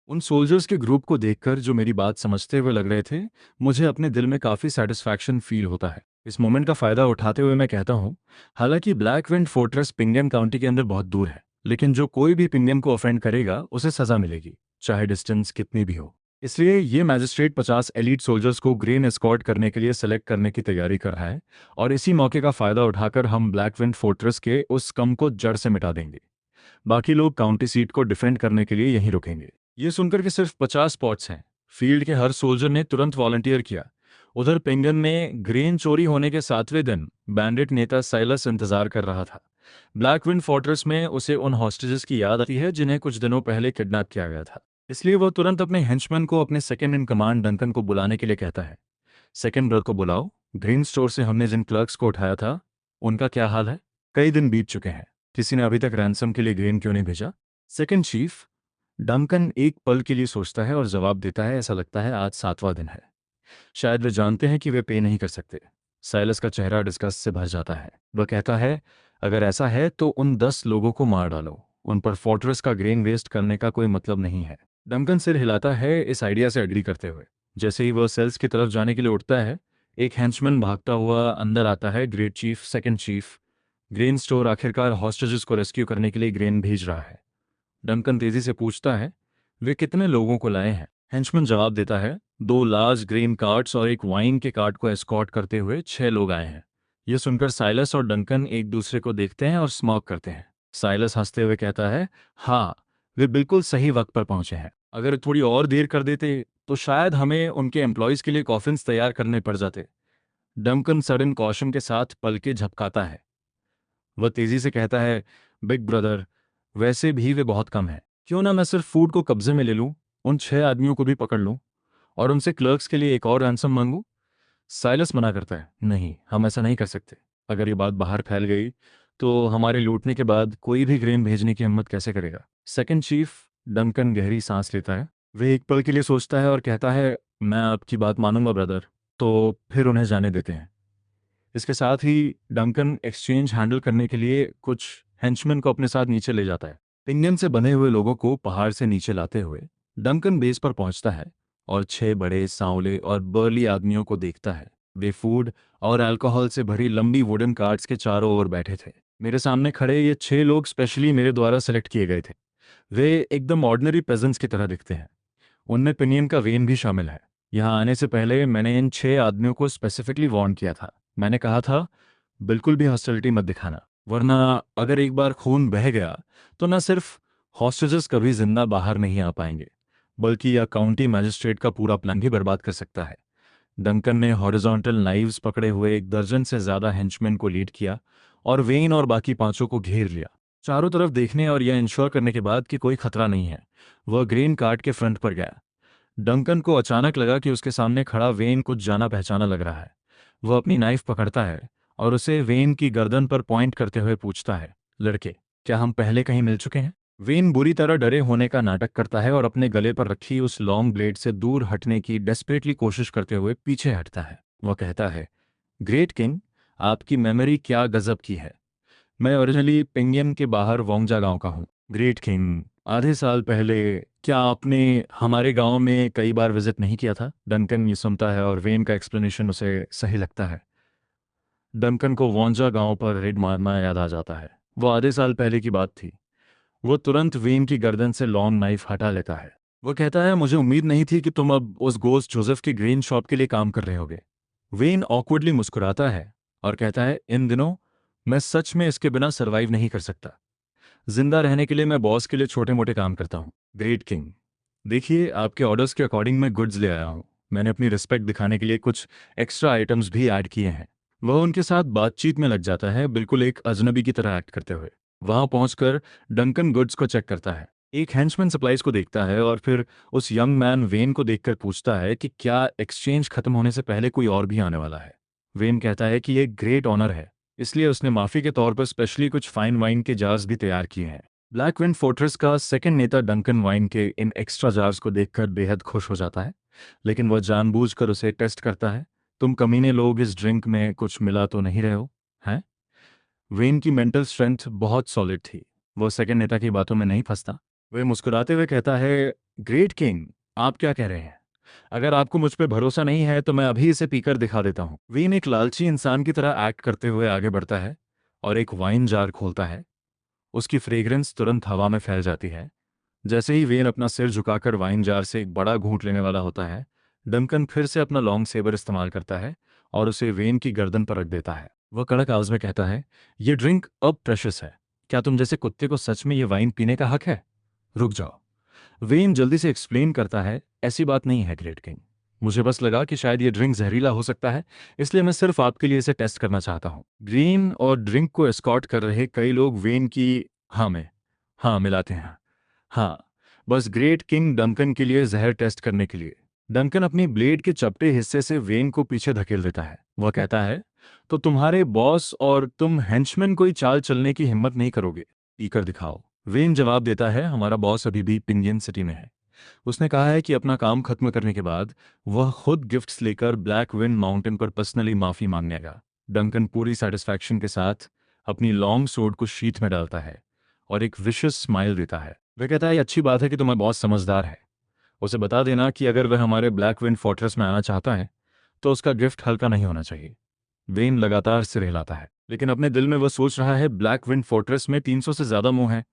उन सोल्जर्स के ग्रुप को देखकर जो मेरी बात समझते हुए लग रहे थे, मुझे अपने दिल में काफ़ी सेटिस्फैक्शन फील होता है। इस मोमेंट का फ़ायदा उठाते हुए मैं कहता हूँ, हालांकि ब्लैक विंड फोर्ट्रेस पिंगम काउंटी के अंदर बहुत दूर है, लेकिन जो कोई भी पिंगम को ऑफेंड करेगा उसे सज़ा मिलेगी, चाहे डिस्टेंस कितनी भी हो। इसलिए ये मैजिस्ट्रेट 50 एलीट सोल्जर्स को ग्रेन एस्कॉर्ट करने के लिए सेलेक्ट करने की तैयारी कर रहा है, और इसी मौके का फ़ायदा उठाकर हम ब्लैकविंड फोर्ट्रेस के उस स्कम को जड़ से मिटा देंगे। बाकी लोग काउंटी सीट को डिफेंड करने के लिए यहीं रुकेंगे। ये सुनकर के सिर्फ 50 स्पॉट्स हैं। फील्ड के हर सोल्जर ने तुरंत वॉलंटियर किया। उधर पेंगन में ग्रेन चोरी होने के 7वें दिन बैंडिट नेता साइलस इंतजार कर रहा था। ब्लैकविंड फोर्ट्रेस में उसे उन हॉस्टेजेस की याद आती है जिन्हें कुछ दिनों पहले किडनैप किया गया था। इसलिए वो तुरंत अपने हेंचमैन को अपने सेकंड इन कमांड डंकन को बुलाने के लिए कहता है। सेकंड ब्रदर को बुलाओ। ग्रेन स्टोर से हमने जिन क्लर्क्स को उठाया था उनका क्या हाल है? कई दिन बीत चुके हैं, किसी ने अभी तक रैंसम के लिए ग्रेन क्यों नहीं भेजा? Second chief. डंकन एक पल के लिए सोचता है और जवाब देता है, ऐसा लगता है आज 7वां दिन है। शायद वे जानते हैं कि वे पे नहीं कर सकते। साइलस का चेहरा डिस्गस्ट से भर जाता है। वह कहता है, अगर ऐसा है तो उन 10 लोगों को मार डालो। उन पर फोर्ट्रेस का ग्रेन वेस्ट करने का कोई मतलब नहीं है। डंकन सिर हिलाता है इस आइडिया से एग्री करते हुए। जैसे ही वह सेल्स की तरफ जाने के लिए उठता है, एक हेंचमैन भागता हुआ अंदर आता है। Great chief, second chief, grain store आखिरकार हॉस्टेजेस को रेस्क्यू करने के लिए ग्रेन भेज रहा है। डंकन तेजी से पूछता है, वे कितने लोगों को लाए हैं? हेंचमैन जवाब देता है, 2 लार्ज ग्रेन कार्ट्स और एक वाइन के कार्ट को एस्कॉर्ट करते हुए 6 लोग आए हैं। यह सुनकर साइलस और डंकन एक दूसरे को देखते हैं और स्मॉक करते हैं। साइलस हंसते हुए कहता है, हाँ, वे बिल्कुल सही वक्त पर पहुंचे हैं। अगर थोड़ी और देर कर देते तो शायद हमें उनके एम्प्लॉयज़ के लिए कॉफिन्स तैयार करने पड़ जाते। डंकन सडन कॉशन के साथ पलके झपकाता है। वह तेजी से कहता है, बिग ब्रदर, वैसे भी वे बहुत कम हैं। क्यों ना मैं सिर्फ फूड को कब्जे में ले लूं, उन 6 आदमियों को भी पकड़ लूं और उनसे क्लर्क्स के लिए एक और रैंसम मांगूं? साइलस मना करता है, नहीं, हम ऐसा नहीं कर सकते। अगर ये बात बाहर फैल गई तो हमारे लूटने के बाद कोई भी ग्रेन भेजने की हिम्मत कैसे करेगा? Second chief. डंकन गहरी सांस लेता है। वे एक पल के लिए सोचता है और कहता है, मैं आपकी बात मानूंगा ब्रदर। तो फिर उन्हें जाने देते हैं। इसके साथ ही डंकन एक्सचेंज हैंडल करने के लिए कुछ हेंचमैन को अपने साथ नीचे ले जाता है। पिंगन से बने हुए लोगों को पहाड़ से नीचे लाते हुए डंकन बेस पर पहुंचता है और 6 बड़े सांवले और बर्ली आदमियों को देखता है। वे फूड और अल्कोहल से भरी लंबी वुडन कार्ट्स के चारों ओर बैठे थे। मेरे सामने खड़े ये 6 लोग स्पेशली मेरे द्वारा सेलेक्ट किए गए थे। वे एकदम ऑर्डिनरी पेजेंट्स की तरह दिखते हैं। उनमें पिनियन का वेन भी शामिल है। यहाँ आने से पहले मैंने इन 6 आदमियों को स्पेसिफिकली वार्न किया था। मैंने कहा था, बिल्कुल भी हॉस्टिलिटी मत दिखाना, वरना अगर एक बार खून बह गया तो न सिर्फ हॉस्टेजेस कभी जिंदा बाहर नहीं आ पाएंगे, बल्कि यह काउंटी मैजिस्ट्रेट का पूरा प्लान भी बर्बाद कर सकता है। डंकन ने हॉरिजॉन्टल नाइव्स पकड़े हुए 1 दर्जन से ज्यादा हेंचमैन को लीड किया और वेन और बाकी 5 को घेर लिया। चारों तरफ देखने और यह इंश्योर करने के बाद कि कोई खतरा नहीं है, वह ग्रेन कार्ट के फ्रंट पर गया। डंकन को अचानक लगा कि उसके सामने खड़ा वेन कुछ जाना पहचाना लग रहा है। वह अपनी नाइफ पकड़ता है और उसे वेन की गर्दन पर पॉइंट करते हुए पूछता है, लड़के, क्या हम पहले कहीं मिल चुके हैं? वेन बुरी तरह डरे होने का नाटक करता है और अपने गले पर रखी उस लॉन्ग ब्लेड से दूर हटने की डेस्परेटली कोशिश करते हुए पीछे हटता है। वह कहता है, ग्रेट किंग, आपकी मेमोरी क्या गजब की है। मैं ओरिजिनली पिंगियम के बाहर वोंगजा गांव का हूँ। ग्रेट किंग, आधे साल पहले क्या आपने हमारे गांव में कई बार विजिट नहीं किया था? डंकन ये सुनता है और वेन का एक्सप्लेनेशन उसे सही लगता है। डंकन को वोंजा गांव पर रेड मारना याद आ जाता है। वो आधे साल पहले की बात थी। वो तुरंत वेन की गर्दन से लॉन्ग नाइफ हटा लेता है। वो कहता है, मुझे उम्मीद नहीं थी कि तुम अब उस गोस्ट जोसेफ की ग्रेन शॉप के लिए काम कर रहे होगे। वेन ऑकवर्डली मुस्कुराता है और कहता है, इन दिनों मैं सच में इसके बिना सरवाइव नहीं कर सकता। जिंदा रहने के लिए मैं बॉस के लिए छोटे मोटे काम करता हूँ। ग्रेट किंग, देखिए, आपके ऑर्डर्स के अकॉर्डिंग मैं गुड्स ले आया हूँ। मैंने अपनी रिस्पेक्ट दिखाने के लिए कुछ एक्स्ट्रा आइटम्स भी ऐड किए हैं। वह उनके साथ बातचीत में लग जाता है, बिल्कुल एक अजनबी की तरह एक्ट करते हुए। वहां पहुंचकर डंकन गुड्स को चेक करता है, एक हेंचमैन सप्लाईज को देखता है और फिर उस यंग मैन वेन को देखकर पूछता है कि क्या एक्सचेंज खत्म होने से पहले कोई और भी आने वाला है। वेन कहता है कि ये ग्रेट ऑनर है, इसलिए उसने माफी के तौर पर स्पेशली कुछ फाइन वाइन के जार्स भी तैयार किए हैं। ब्लैकविंड फोर्ट्रेस का सेकंड नेता डंकन वाइन के इन एक्स्ट्रा जार्स को देखकर बेहद खुश हो जाता है, लेकिन वह जानबूझकर उसे टेस्ट करता है। तुम कमीने लोग इस ड्रिंक में कुछ मिला तो नहीं रहे हो, हैं? वेन की मेंटल स्ट्रेंथ बहुत सॉलिड थी। वो सेकंड नेता की बातों में नहीं फंसता। वह मुस्कुराते हुए कहता है, ग्रेट किंग, आप क्या कह रहे हैं? अगर आपको मुझ पर भरोसा नहीं है तो मैं अभी इसे पीकर दिखा देता हूँ। वेन एक लालची इंसान की तरह एक्ट करते हुए आगे बढ़ता है और एक वाइन जार खोलता है। उसकी फ्रेग्रेंस तुरंत हवा में फैल जाती है। जैसे ही वेन अपना सिर झुकाकर वाइन जार से एक बड़ा घूंट लेने वाला होता है, डंकन फिर से अपना लॉन्ग सेबर इस्तेमाल करता है और उसे वेन की गर्दन पर रख देता है। वह कड़क आवाज में कहता है, ये ड्रिंक अब प्रेशस है। क्या तुम जैसे कुत्ते को सच में ये वाइन पीने का हक है? रुक जाओ। वेन जल्दी से एक्सप्लेन करता है, ऐसी बात नहीं है ग्रेट किंग। मुझे बस लगा कि शायद ये ड्रिंक जहरीला हो सकता है, इसलिए मैं सिर्फ आपके लिए इसे टेस्ट करना चाहता हूँ। ग्रीन और ड्रिंक को एस्कॉर्ट कर रहे कई लोग वेन की हाँ मिलाते हैं। हाँ, बस ग्रेट किंग डंकन के लिए जहर टेस्ट करने के लिए। डंकन अपनी ब्लेड के चपटे हिस्से से वेन को पीछे धकेल देता है। वह कहता है, तो तुम्हारे बॉस और तुम हेंचमैन कोई चाल चलने की हिम्मत नहीं करोगे? पीकर दिखाओ। वेन जवाब देता है, हमारा बॉस अभी भी पिंगियन सिटी में है। उसने कहा है कि अपना काम खत्म करने के बाद वह खुद गिफ्ट्स लेकर ब्लैक विंड माउंटेन पर पर्सनली माफी मांगनेगा। डंकन पूरी सेटिस्फैक्शन के साथ अपनी लॉन्ग सोर्ड को शीथ में डालता है और एक विशियस स्माइल देता है। वह कहता है, ये अच्छी बात है कि तुम्हारा बॉस समझदार है। उसे बता देना कि अगर वह हमारे ब्लैक विंड फोर्ट्रेस में आना चाहता है तो उसका गिफ्ट हल्का नहीं होना चाहिए। वेन लगातार सिर हिलाता है, लेकिन अपने दिल में वह सोच रहा है, ब्लैक विंड फोर्ट्रेस में 300 से ज्यादा मुंह हैं।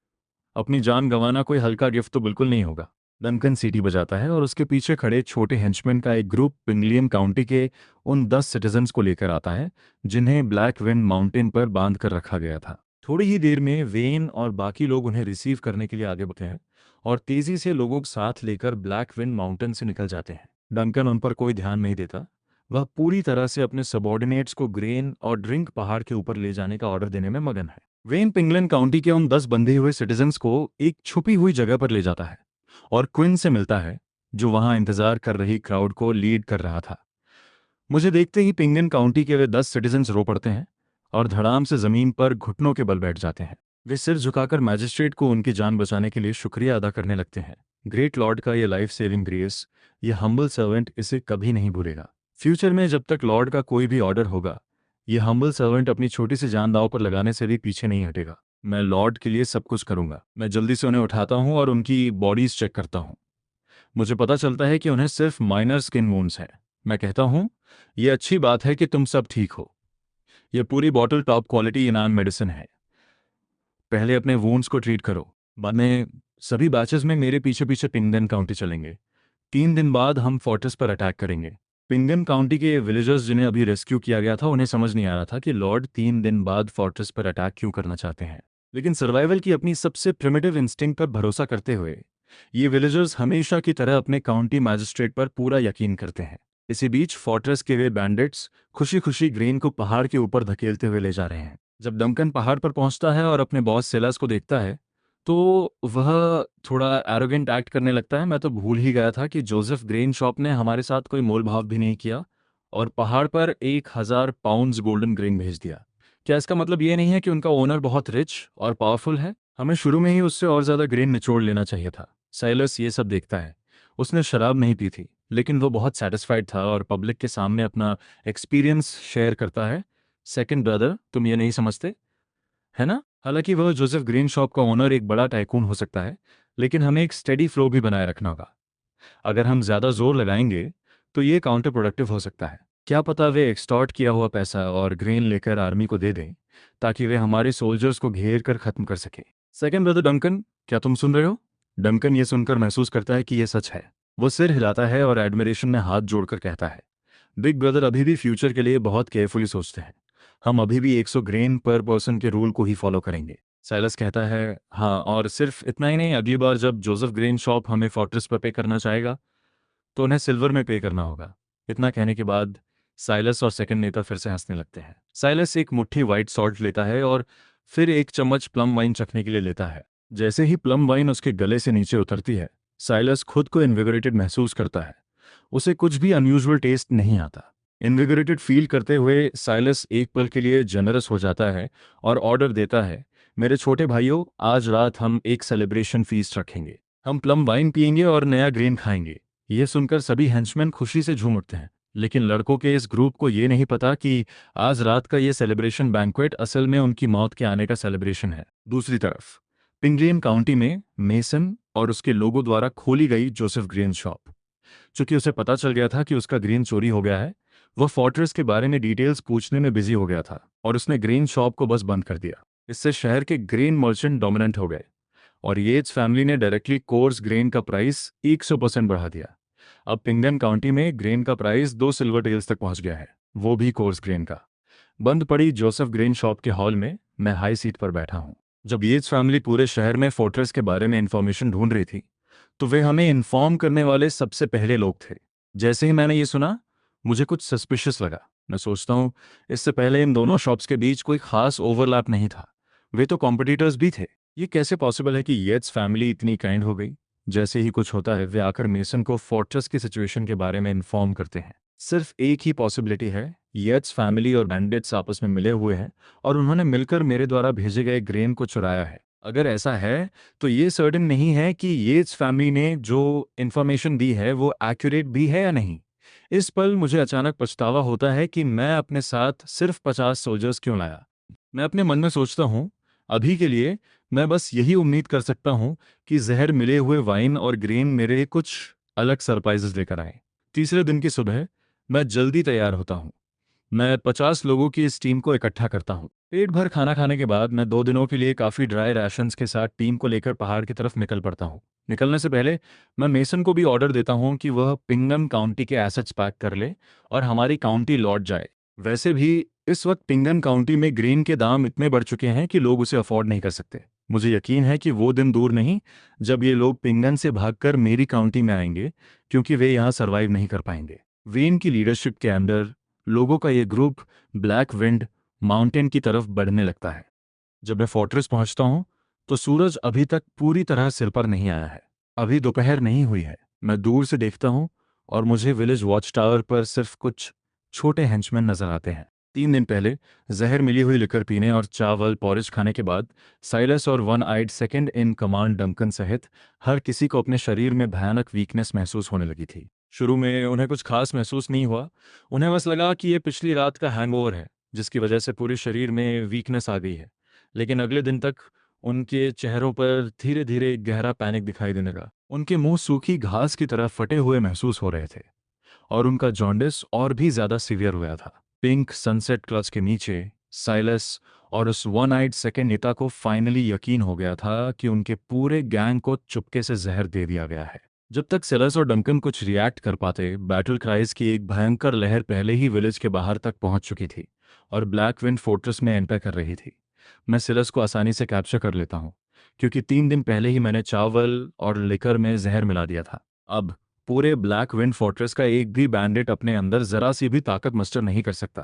अपनी जान गंवाना कोई हल्का गिफ्ट तो बिल्कुल नहीं होगा। डंकन सीटी बजाता है और उसके पीछे खड़े छोटे हेंचमैन का एक ग्रुप पिंगलियन काउंटी के उन 10 सिटीजन्स को लेकर आता है जिन्हें ब्लैक विंड माउंटेन पर बांध कर रखा गया था। थोड़ी ही देर में वेन और बाकी लोग उन्हें रिसीव करने के लिए आगे बढ़ते हैं और तेजी से लोगों को साथ लेकर ब्लैक विंड माउंटेन से निकल जाते हैं। डंकन उन पर कोई ध्यान नहीं देता। वह पूरी तरह से अपने सबॉर्डिनेट्स को ग्रेन और ड्रिंक पहाड़ के ऊपर ले जाने का ऑर्डर देने में मगन है। वेन पिंगलन काउंटी के उन 10 बंधे हुए सिटीजन्स को एक छुपी हुई जगह पर ले जाता है और क्विन से मिलता है, जो वहां इंतजार कर रही क्राउड को लीड कर रहा था। मुझे देखते ही पिंगलन काउंटी के वे 10 सिटीजन्स रो पड़ते हैं और धड़ाम से जमीन पर घुटनों के बल बैठ जाते हैं। वे सिर झुकाकर मैजिस्ट्रेट को उनकी जान बचाने के लिए शुक्रिया अदा करने लगते हैं। ग्रेट लॉर्ड का ये लाइफ सेविंग ग्रेस, ये हम्बल सर्वेंट इसे कभी नहीं भूलेगा। फ्यूचर में जब तक लॉर्ड का कोई भी ऑर्डर होगा, ये हम्बल सर्वेंट अपनी छोटी सी जान दांव पर लगाने से भी पीछे नहीं हटेगा। मैं लॉर्ड के लिए सब कुछ करूंगा। मैं जल्दी से उन्हें उठाता हूं और उनकी बॉडीज चेक करता हूं। मुझे पता चलता है कि उन्हें सिर्फ माइनर स्किन वुंड्स हैं। मैं कहता हूं, यह अच्छी बात है कि तुम सब ठीक हो। यह पूरी बॉटल टॉप क्वालिटी इनाम मेडिसिन है। पहले अपने वुंड्स को ट्रीट करो, बाद में सभी बैचेस में मेरे पीछे पीछे पिंगन काउंटी चलेंगे। 3 दिन बाद हम फोर्ट्रेस पर अटैक करेंगे। पिंगन काउंटी के विलेजर्स जिन्हें अभी रेस्क्यू किया गया था, उन्हें समझ नहीं आ रहा था कि लॉर्ड 3 दिन बाद फोर्ट्रेस पर अटैक क्यों करना चाहते हैं। लेकिन सर्वाइवल की अपनी सबसे प्रिमिटिव इंस्टिंक्ट पर भरोसा करते हुए ये विलेजर्स हमेशा की तरह अपने काउंटी मैजिस्ट्रेट पर पूरा यकीन करते हैं। इसी बीच फोर्ट्रेस के वे बैंडिट्स खुशी खुशी ग्रेन को पहाड़ के ऊपर धकेलते हुए ले जा रहे हैं। जब डंकन पहाड़ पर पहुंचता है और अपने बॉस सेलास को देखता है तो वह थोड़ा एरोगेंट एक्ट करने लगता है। मैं तो भूल ही गया था कि जोसेफ ग्रेन शॉप ने हमारे साथ कोई मोल भाव भी नहीं किया और पहाड़ पर 1000 पाउंड्स गोल्डन ग्रेन भेज दिया। क्या इसका मतलब ये नहीं है कि उनका ओनर बहुत रिच और पावरफुल है? हमें शुरू में ही उससे और ज़्यादा ग्रेन निचोड़ लेना चाहिए था। साइलस ये सब देखता है। उसने शराब नहीं पी थी, लेकिन वो बहुत सेटिस्फाइड था और पब्लिक के सामने अपना एक्सपीरियंस शेयर करता है। सेकंड ब्रदर, तुम ये नहीं समझते, है ना? हालांकि वह जोसेफ ग्रीन शॉप का ओनर एक बड़ा टाइकून हो सकता है, लेकिन हमें एक स्टेडी फ्लो भी बनाए रखना होगा। अगर हम ज़्यादा जोर लगाएंगे तो ये काउंटर प्रोडक्टिव हो सकता है। क्या पता वे एक्सटॉर्ट किया हुआ पैसा और ग्रेन लेकर आर्मी को दे दें ताकि वे हमारे सोल्जर्स को घेर कर खत्म कर सके। सेकंड ब्रदर डंकन, क्या तुम सुन रहे हो? डंकन ये सुनकर महसूस करता है कि यह सच है। वो सिर हिलाता है और एडमिरेशन में हाथ जोड़कर कहता है, बिग ब्रदर अभी भी फ्यूचर के लिए बहुत केयरफुली सोचते हैं। हम अभी भी 100 ग्रेन पर पर्सन के रूल को ही फॉलो करेंगे। साइलस कहता है, हाँ, और सिर्फ इतना ही नहीं, अगली बार जब जोसेफ ग्रेन शॉप हमें फोर्ट्रेस पर पे करना चाहेगा तो उन्हें सिल्वर में पे करना होगा। इतना कहने के बाद साइलस और सेकंड नेता फिर से हंसने लगते हैं। साइलस एक मुट्ठी व्हाइट सॉल्ट लेता है और फिर एक चम्मच प्लम वाइन चखने के लिए लेता है। जैसे ही प्लम वाइन उसके गले से नीचे उतरती है, साइलस खुद को इन्विगोरेटेड महसूस करता है। उसे कुछ भी अनयूजुअल टेस्ट नहीं आता। इन्विगोरेटेड फील करते हुए साइलस एक पल के लिए जनरस हो जाता है और ऑर्डर देता है, मेरे छोटे भाइयों, आज रात हम एक सेलिब्रेशन फीस्ट रखेंगे। हम प्लम वाइन पियेंगे और नया ग्रेन खाएंगे। यह सुनकर सभी हेंचमैन खुशी से झूम उठते हैं, लेकिन लड़कों के इस ग्रुप को यह नहीं पता कि आज रात का यह सेलिब्रेशन बैंक्वेट असल में उनकी मौत के आने का सेलिब्रेशन है। दूसरी तरफ पिंगलियन काउंटी में मेसन और उसके लोगों द्वारा खोली गई जोसेफ ग्रेन शॉप। चूंकि उसे पता चल गया था कि उसका ग्रेन चोरी हो गया है, वह फोर्ट्रेस के बारे में डिटेल्स पूछने में बिजी हो गया था और उसने ग्रेन शॉप को बस बंद कर दिया। इससे शहर के ग्रेन मर्चेंट डोमिनेंट हो गए और येट्स फैमिली ने डायरेक्टली कोर्स ग्रेन का प्राइस 100% बढ़ा दिया। अब पिंगडन काउंटी में ग्रेन का प्राइस 2 सिल्वर टेल्स तक पहुंच गया है, वो भी कोर्स ग्रेन का। बंद पड़ी जोसेफ ग्रेन शॉप के हॉल में मैं हाई सीट पर बैठा हूँ। जब येट्स फैमिली पूरे शहर में फोर्ट्रेस के बारे में इंफॉर्मेशन ढूंढ रही थी, तो वे हमें इन्फॉर्म करने वाले सबसे पहले लोग थे। जैसे ही मैंने ये सुना, मुझे कुछ सस्पिशियस लगा। मैं सोचता हूँ, इससे पहले इन दोनों शॉप्स के बीच कोई खास ओवरलैप नहीं था, वे तो कॉम्पिटिटर्स भी थे। ये कैसे पॉसिबल है कि येट्स फैमिली इतनी काइंड हो गई? जैसे ही कुछ होता है, वे आकर मेसन को फोर्ट्रेस की सिचुएशन के बारे में इन्फॉर्म करते हैं। सिर्फ एक ही पॉसिबिलिटी है, येट्स फैमिली और बैंडिट्स आपस में मिले हुए हैं और उन्होंने मिलकर मेरे द्वारा भेजे गए ग्रेन को चुराया है। अगर ऐसा है, तो ये सर्टेन नहीं है कि येट्स फैमिली ने जो इन्फॉर्मेशन दी है वो एक्यूरेट भी है या नहीं। इस पल मुझे अचानक पछतावा होता है कि मैं अपने साथ सिर्फ 50 सोल्जर्स क्यों लाया। मैं अपने मन में सोचता हूँ, अभी के लिए मैं बस यही उम्मीद कर सकता हूँ कि जहर मिले हुए वाइन और ग्रेन मेरे कुछ अलग सरप्राइजेस लेकर आए। तीसरे दिन की सुबह मैं जल्दी तैयार होता हूँ। मैं 50 लोगों की इस टीम को इकट्ठा करता हूँ। पेट भर खाना खाने के बाद मैं 2 दिनों के लिए काफ़ी ड्राई राशंस के साथ टीम को लेकर पहाड़ की तरफ निकल पड़ता हूँ। निकलने से पहले मैं मेसन को भी ऑर्डर देता हूँ कि वह पिंगम काउंटी के एसेट्स पैक कर ले और हमारी काउंटी लौट जाए। वैसे भी इस वक्त पिंगम काउंटी में ग्रेन के दाम इतने बढ़ चुके हैं कि लोग उसे अफोर्ड नहीं कर सकते। मुझे यकीन है कि वो दिन दूर नहीं जब ये लोग पिंगन से भागकर मेरी काउंटी में आएंगे, क्योंकि वे यहाँ सर्वाइव नहीं कर पाएंगे। वेन की लीडरशिप के अंडर लोगों का ये ग्रुप ब्लैक विंड माउंटेन की तरफ बढ़ने लगता है। जब मैं फोर्ट्रेस पहुंचता हूं, तो सूरज अभी तक पूरी तरह सिर पर नहीं आया है। अभी दोपहर नहीं हुई है। मैं दूर से देखता हूं और मुझे विलेज वॉच टावर पर सिर्फ कुछ छोटे हेंचमैन नजर आते हैं। 3 दिन पहले जहर मिली हुई लिकर पीने और चावल पॉरिज खाने के बाद साइलस और one eyed second in command Duncan सहित हर किसी को अपने शरीर में भयानक वीकनेस महसूस होने लगी थी। शुरू में उन्हें कुछ खास महसूस नहीं हुआ। उन्हें बस लगा कि ये पिछली रात का हैंगओवर है, जिसकी वजह से पूरे शरीर में वीकनेस आ गई है। लेकिन अगले दिन तक उनके चेहरों पर धीरे धीरे गहरा पैनिक दिखाई देने लगा। उनके मुंह सूखी घास की तरह फटे हुए महसूस हो रहे थे और उनका जॉन्डिस और भी ज्यादा सीवियर हुआ था। पिंक सनसेट क्लच के नीचे साइलस और उस वन आइड सेकेंड नेता को फाइनली यकीन हो गया था कि उनके पूरे गैंग को चुपके से जहर दे दिया गया है। जब तक सेलस और डंकन कुछ रिएक्ट कर पाते, बैटल क्राइज की एक भयंकर लहर पहले ही विलेज के बाहर तक पहुंच चुकी थी और ब्लैक विंड फोर्ट्रेस में एंटर कर रही थी। मैं सेलस को आसानी से कैप्चर कर लेता हूं, क्योंकि 3 दिन पहले ही मैंने चावल और लिकर में जहर मिला दिया था। अब पूरे ब्लैक विंड फोर्ट्रेस का एक भी बैंडिट अपने अंदर जरा सी भी ताकत मस्टर नहीं कर सकता।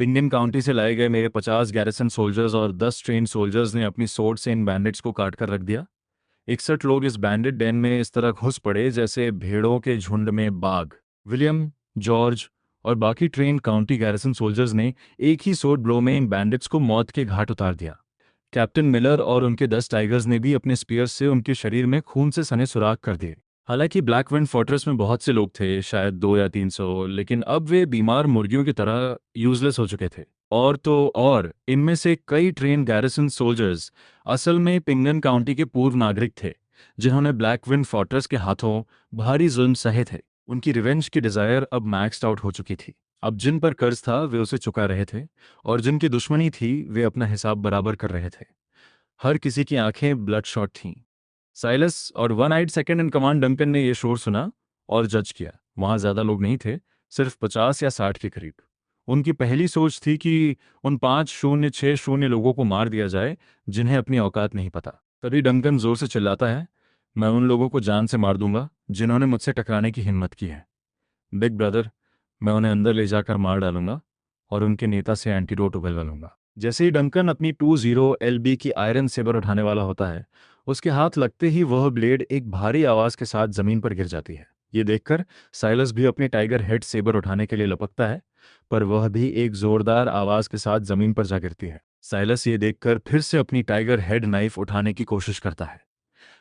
पिंगन काउंटी से लाए गए मेरे 50 गैरिसन सोल्जर्स और 10 ट्रेन सोल्जर्स ने अपनी सोर्ड से इन बैंडिट्स को काट कर रख दिया। 61 लोग इस बैंडिट डेन में इस तरह घुस पड़े जैसे भेड़ों के झुंड में बाघ। विलियम, जॉर्ज और बाकी ट्रेन काउंटी गैरिसन सोल्जर्स ने एक ही सोर्ड ब्लो में इन बैंडिट्स को मौत के घाट उतार दिया। कैप्टन मिलर और उनके 10 टाइगर्स ने भी अपने स्पीयर्स से उनके शरीर में खून से सने सुराख कर दिए। हालांकि ब्लैक विंड फोर्ट्रेस में बहुत से लोग थे, शायद 2 या 300, लेकिन अब वे बीमार मुर्गियों की तरह यूजलेस हो चुके थे। और तो और इनमें से कई ट्रेन गैरिसन सोल्जर्स असल में पिंगन काउंटी के पूर्व नागरिक थे, जिन्होंने ब्लैक विंड फोर्ट्रेस के हाथों भारी जुल्म सहे थे। उनकी रिवेंज की डिजायर अब मैक्सड आउट हो चुकी थी। अब जिन पर कर्ज था वे उसे चुका रहे थे, और जिनकी दुश्मनी थी वे अपना हिसाब बराबर कर रहे थे। हर किसी की आंखें ब्लड शॉट थीं। साइलस और one eyed second in command Duncan ने यह शोर सुना और जज किया। वहां ज्यादा लोग नहीं थे, सिर्फ 50 या 60 के करीब। उनकी पहली सोच थी कि उन 5060 लोगों को मार दिया जाए जिन्हें अपनी औकात नहीं पता। तभी डंकन जोर से चिल्लाता है, मैं उन लोगों को जान से मार दूंगा जिन्होंने मुझसे टकराने की हिम्मत की है। बिग ब्रदर, मैं उन्हें अंदर ले जाकर मार डालूंगा और उनके नेता से एंटीडोट उगलवा लूंगा। जैसे ही डंकन अपनी 20 LB की आयरन सेबर उठाने वाला होता है, उसके हाथ लगते ही वह ब्लेड एक भारी आवाज के साथ जमीन पर गिर जाती है। ये देखकर साइलस भी अपने टाइगर हेड सेबर उठाने के लिए लपकता है, पर वह भी एक जोरदार आवाज के साथ जमीन पर जा गिरती है। साइलस ये देखकर फिर से अपनी टाइगर हेड नाइफ उठाने की कोशिश करता है।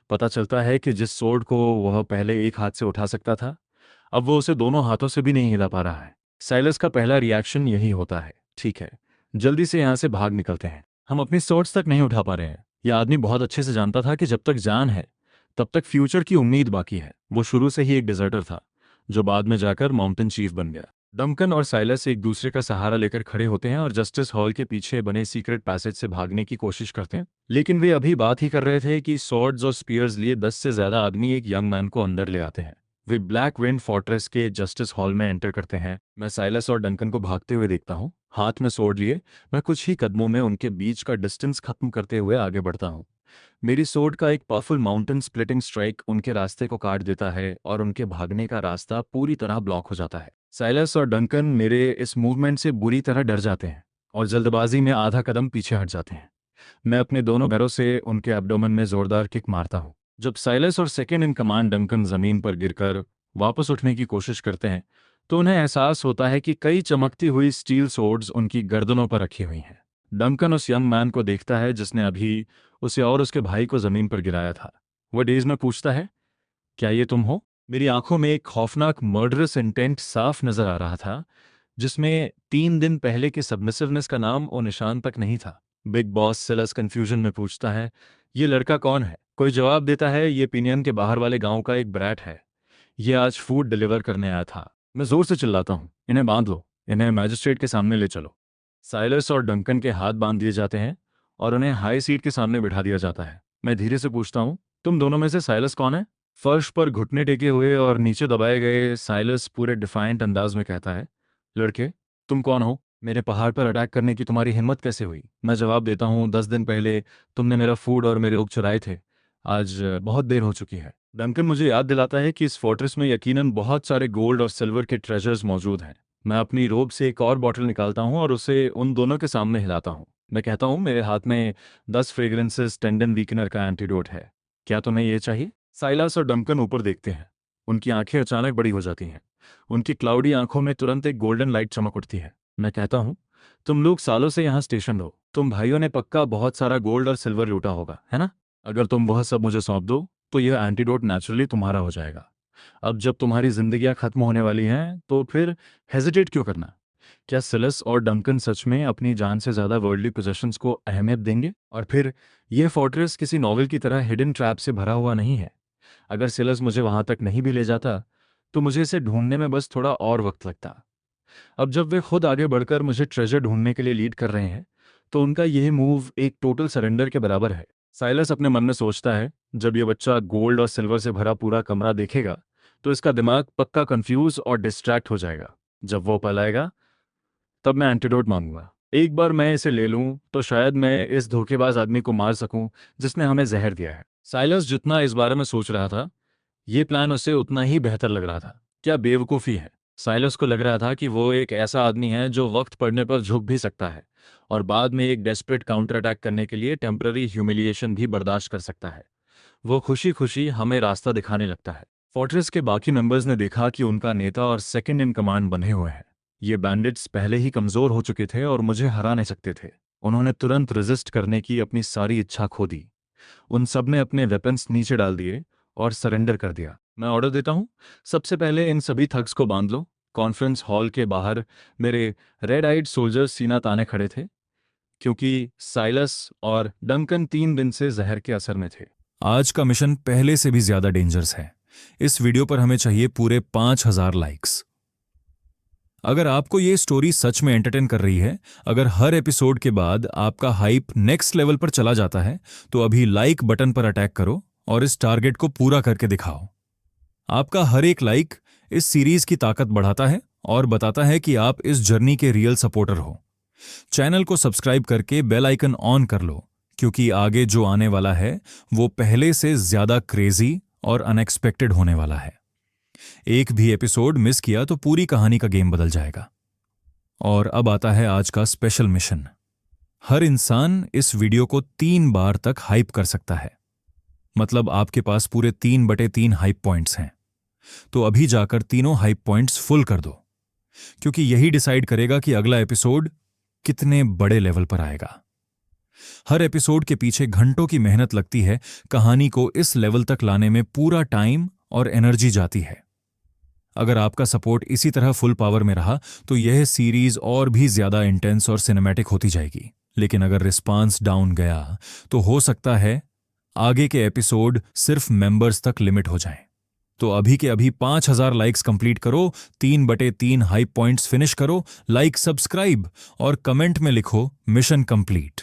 पता चलता है कि जिस सोर्ड को वह पहले एक हाथ से उठा सकता था, अब वो उसे दोनों हाथों से भी नहीं हिला पा रहा है। साइलस का पहला रिएक्शन यही होता है, ठीक है, जल्दी से यहां से भाग निकलते हैं। हम अपनी सोर्ड्स तक नहीं उठा पा रहे हैं। यह आदमी बहुत अच्छे से जानता था कि जब तक जान है तब तक फ्यूचर की उम्मीद बाकी है। वो शुरू से ही एक डिजर्टर था, जो बाद में जाकर माउंटेन चीफ बन गया। डंकन और साइलस एक दूसरे का सहारा लेकर खड़े होते हैं और जस्टिस हॉल के पीछे बने सीक्रेट पैसेज से भागने की कोशिश करते हैं। लेकिन वे अभी बात ही कर रहे थे कि स्वॉर्ड्स और स्पीयर्स लिए 10 से ज्यादा आदमी एक यंग मैन को अंदर ले आते हैं। वे ब्लैक विंड फोर्ट्रेस के जस्टिस हॉल में एंटर करते हैं। मैं साइलस और डंकन को भागते हुए देखता हूँ, हाथ में स्वॉर्ड लिए। मैं कुछ ही कदमों में उनके बीच का डिस्टेंस खत्म करते हुए आगे बढ़ता हूँ। मेरी सोर्ड का एक पावरफुल माउंटेन स्प्लिटिंग स्ट्राइक उनके रास्ते को काट देता है और उनके भागने का रास्ता पूरी तरह ब्लॉक हो जाता है। साइलस और डंकन मेरे इस मूवमेंट से बुरी तरह डर जाते हैं और जल्दबाजी में आधा कदम पीछे हट जाते हैं। मैं अपने दोनों पैरों से उनके एब्डोमेन में जोरदार किक मारता हूँ। जब साइलस और सेकेंड इन कमांड डंकन जमीन पर गिरकर वापस उठने की कोशिश करते हैं तो उन्हें एहसास होता है कि कई चमकती हुई स्टील सोर्ड्स उनकी गर्दनों पर रखी हुई हैं। डंकन उस यंग मैन को देखता है जिसने अभी उसे और उसके भाई को जमीन पर गिराया था। वह डेज में पूछता है, क्या ये तुम हो? मेरी आंखों में एक खौफनाक मर्डरस इंटेंट साफ नजर आ रहा था, जिसमें 3 दिन पहले के सबमिसिवनेस का नाम और निशान तक नहीं था। बिग बॉस सिलस कंफ्यूजन में पूछता है, ये लड़का कौन है? कोई जवाब देता है, ये पिनियन के बाहर वाले गांव का एक ब्रैट है। ये आज फूड डिलीवर करने आया था। मैं जोर से चिल्लाता हूँ, इन्हें बांध लो, इन्हें मैजिस्ट्रेट के सामने ले चलो। साइलस और डंकन के हाथ बांध दिए जाते हैं और उन्हें हाई सीट के सामने बिठा दिया जाता है। मैं धीरे से पूछता हूँ, तुम दोनों में से साइलस कौन है? फर्श पर घुटने टेके हुए और नीचे दबाए गए साइलस पूरे डिफाइंट अंदाज में कहता है, लड़के, तुम कौन हो? मेरे पहाड़ पर अटैक करने की तुम्हारी हिम्मत कैसे हुई? मैं जवाब देता हूँ, 10 दिन पहले तुमने मेरा फूड और मेरे ऊँट चुराए थे। आज बहुत देर हो चुकी है। डंकन मुझे याद दिलाता है कि इस फोर्ट्रेस में यकीनन बहुत सारे गोल्ड और सिल्वर के ट्रेजर्स मौजूद हैं। मैं अपनी रोब से एक और बॉटल निकालता हूँ और उसे उन दोनों के सामने हिलाता हूँ। मैं कहता हूँ, मेरे हाथ में 10 फ्रेग्रेंसेस टेंडन वीकनर का एंटीडोट है। क्या तुम्हें ये चाहिए? साइलस और डंकन ऊपर देखते हैं। उनकी आंखें अचानक बड़ी हो जाती हैं। उनकी क्लाउडी आंखों में तुरंत एक गोल्डन लाइट चमक उठती है। मैं कहता हूँ, तुम लोग सालों से यहाँ स्टेशन हो। तुम भाइयों ने पक्का बहुत सारा गोल्ड और सिल्वर लूटा होगा, है ना? अगर तुम वह सब मुझे सौंप दो तो यह एंटीडोट नेचुरली तुम्हारा हो जाएगा। अब जब तुम्हारी जिंदगियां खत्म होने वाली हैं तो फिर हेजिटेट क्यों करना? क्या सिलस और डंकन सच में अपनी जान से ज्यादा वर्ल्डली पोजेशंस को अहमियत देंगे? और फिर यह फोर्ट्रेस किसी नॉवल की तरह हिडन ट्रैप से भरा हुआ नहीं है। अगर सिलस मुझे वहां तक नहीं भी ले जाता तो मुझे इसे ढूंढने में बस थोड़ा और वक्त लगता। अब जब वे खुद आगे बढ़कर मुझे ट्रेजर ढूंढने के लिए लीड कर रहे हैं तो उनका यह मूव एक टोटल सरेंडर के बराबर है। साइलस अपने मन में सोचता है, जब यह बच्चा गोल्ड और सिल्वर से भरा पूरा कमरा देखेगा तो इसका दिमाग पक्का कंफ्यूज और डिस्ट्रैक्ट हो जाएगा। जब वो पलाएगा तब मैं एंटीडोट मांगूंगा। एक बार मैं इसे ले लूं तो शायद मैं इस धोखेबाज आदमी को मार सकूं जिसने हमें जहर दिया है। साइलस जितना इस बारे में सोच रहा था, ये प्लान उसे उतना ही बेहतर लग रहा था। क्या बेवकूफ़ी है? साइलस को लग रहा था कि वो एक ऐसा आदमी है जो वक्त पड़ने पर झुक भी सकता है और बाद में एक डेस्परेट काउंटर अटैक करने के लिए टेम्पररी ह्यूमिलिएशन भी बर्दाश्त कर सकता है। वो खुशी खुशी हमें रास्ता दिखाने लगता है। फोर्ट्रेस के बाकी मेंबर्स ने देखा कि उनका नेता और सेकंड इन कमांड बने हुए हैं। ये बैंडिट्स पहले ही कमज़ोर हो चुके थे और मुझे हरा नहीं सकते थे। उन्होंने तुरंत रेजिस्ट करने की अपनी सारी इच्छा खो दी। उन सब ने अपने वेपन्स नीचे डाल दिए और सरेंडर कर दिया। मैं ऑर्डर देता हूँ, सबसे पहले इन सभी थग्स को बांध लो। कॉन्फ्रेंस हॉल के बाहर मेरे रेड आइड सोल्जर्स सीना ताने खड़े थे क्योंकि साइलस और डंकन 3 दिन से जहर के असर में थे। आज का मिशन पहले से भी ज्यादा डेंजरस है। इस वीडियो पर हमें चाहिए पूरे 5000 लाइक्स। अगर आपको ये स्टोरी सच में एंटरटेन कर रही है, अगर हर एपिसोड के बाद आपका हाइप नेक्स्ट लेवल पर चला जाता है, तो अभी लाइक बटन पर अटैक करो और इस टारगेट को पूरा करके दिखाओ। आपका हर एक लाइक इस सीरीज की ताकत बढ़ाता है और बताता है कि आप इस जर्नी के रियल सपोर्टर हो। चैनल को सब्सक्राइब करके बेल आइकन ऑन कर लो, क्योंकि आगे जो आने वाला है वो पहले से ज्यादा क्रेजी और अनएक्सपेक्टेड होने वाला है। एक भी एपिसोड मिस किया तो पूरी कहानी का गेम बदल जाएगा। और अब आता है आज का स्पेशल मिशन। हर इंसान इस वीडियो को 3 बार तक हाइप कर सकता है। मतलब आपके पास पूरे 3/3 हाइप पॉइंट्स हैं। तो अभी जाकर तीनों हाइप पॉइंट्स फुल कर दो, क्योंकि यही डिसाइड करेगा कि अगला एपिसोड कितने बड़े लेवल पर आएगा। हर एपिसोड के पीछे घंटों की मेहनत लगती है। कहानी को इस लेवल तक लाने में पूरा टाइम और एनर्जी जाती है। अगर आपका सपोर्ट इसी तरह फुल पावर में रहा तो यह सीरीज और भी ज्यादा इंटेंस और सिनेमैटिक होती जाएगी। लेकिन अगर रिस्पांस डाउन गया तो हो सकता है आगे के एपिसोड सिर्फ मेंबर्स तक लिमिट हो जाएं। तो अभी के अभी 5000 लाइक्स कंप्लीट करो, 3/3 हाई पॉइंट्स फिनिश करो, लाइक, सब्सक्राइब और कमेंट में लिखो मिशन कंप्लीट।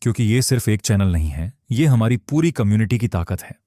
क्योंकि ये सिर्फ एक चैनल नहीं है, ये हमारी पूरी कम्युनिटी की ताकत है।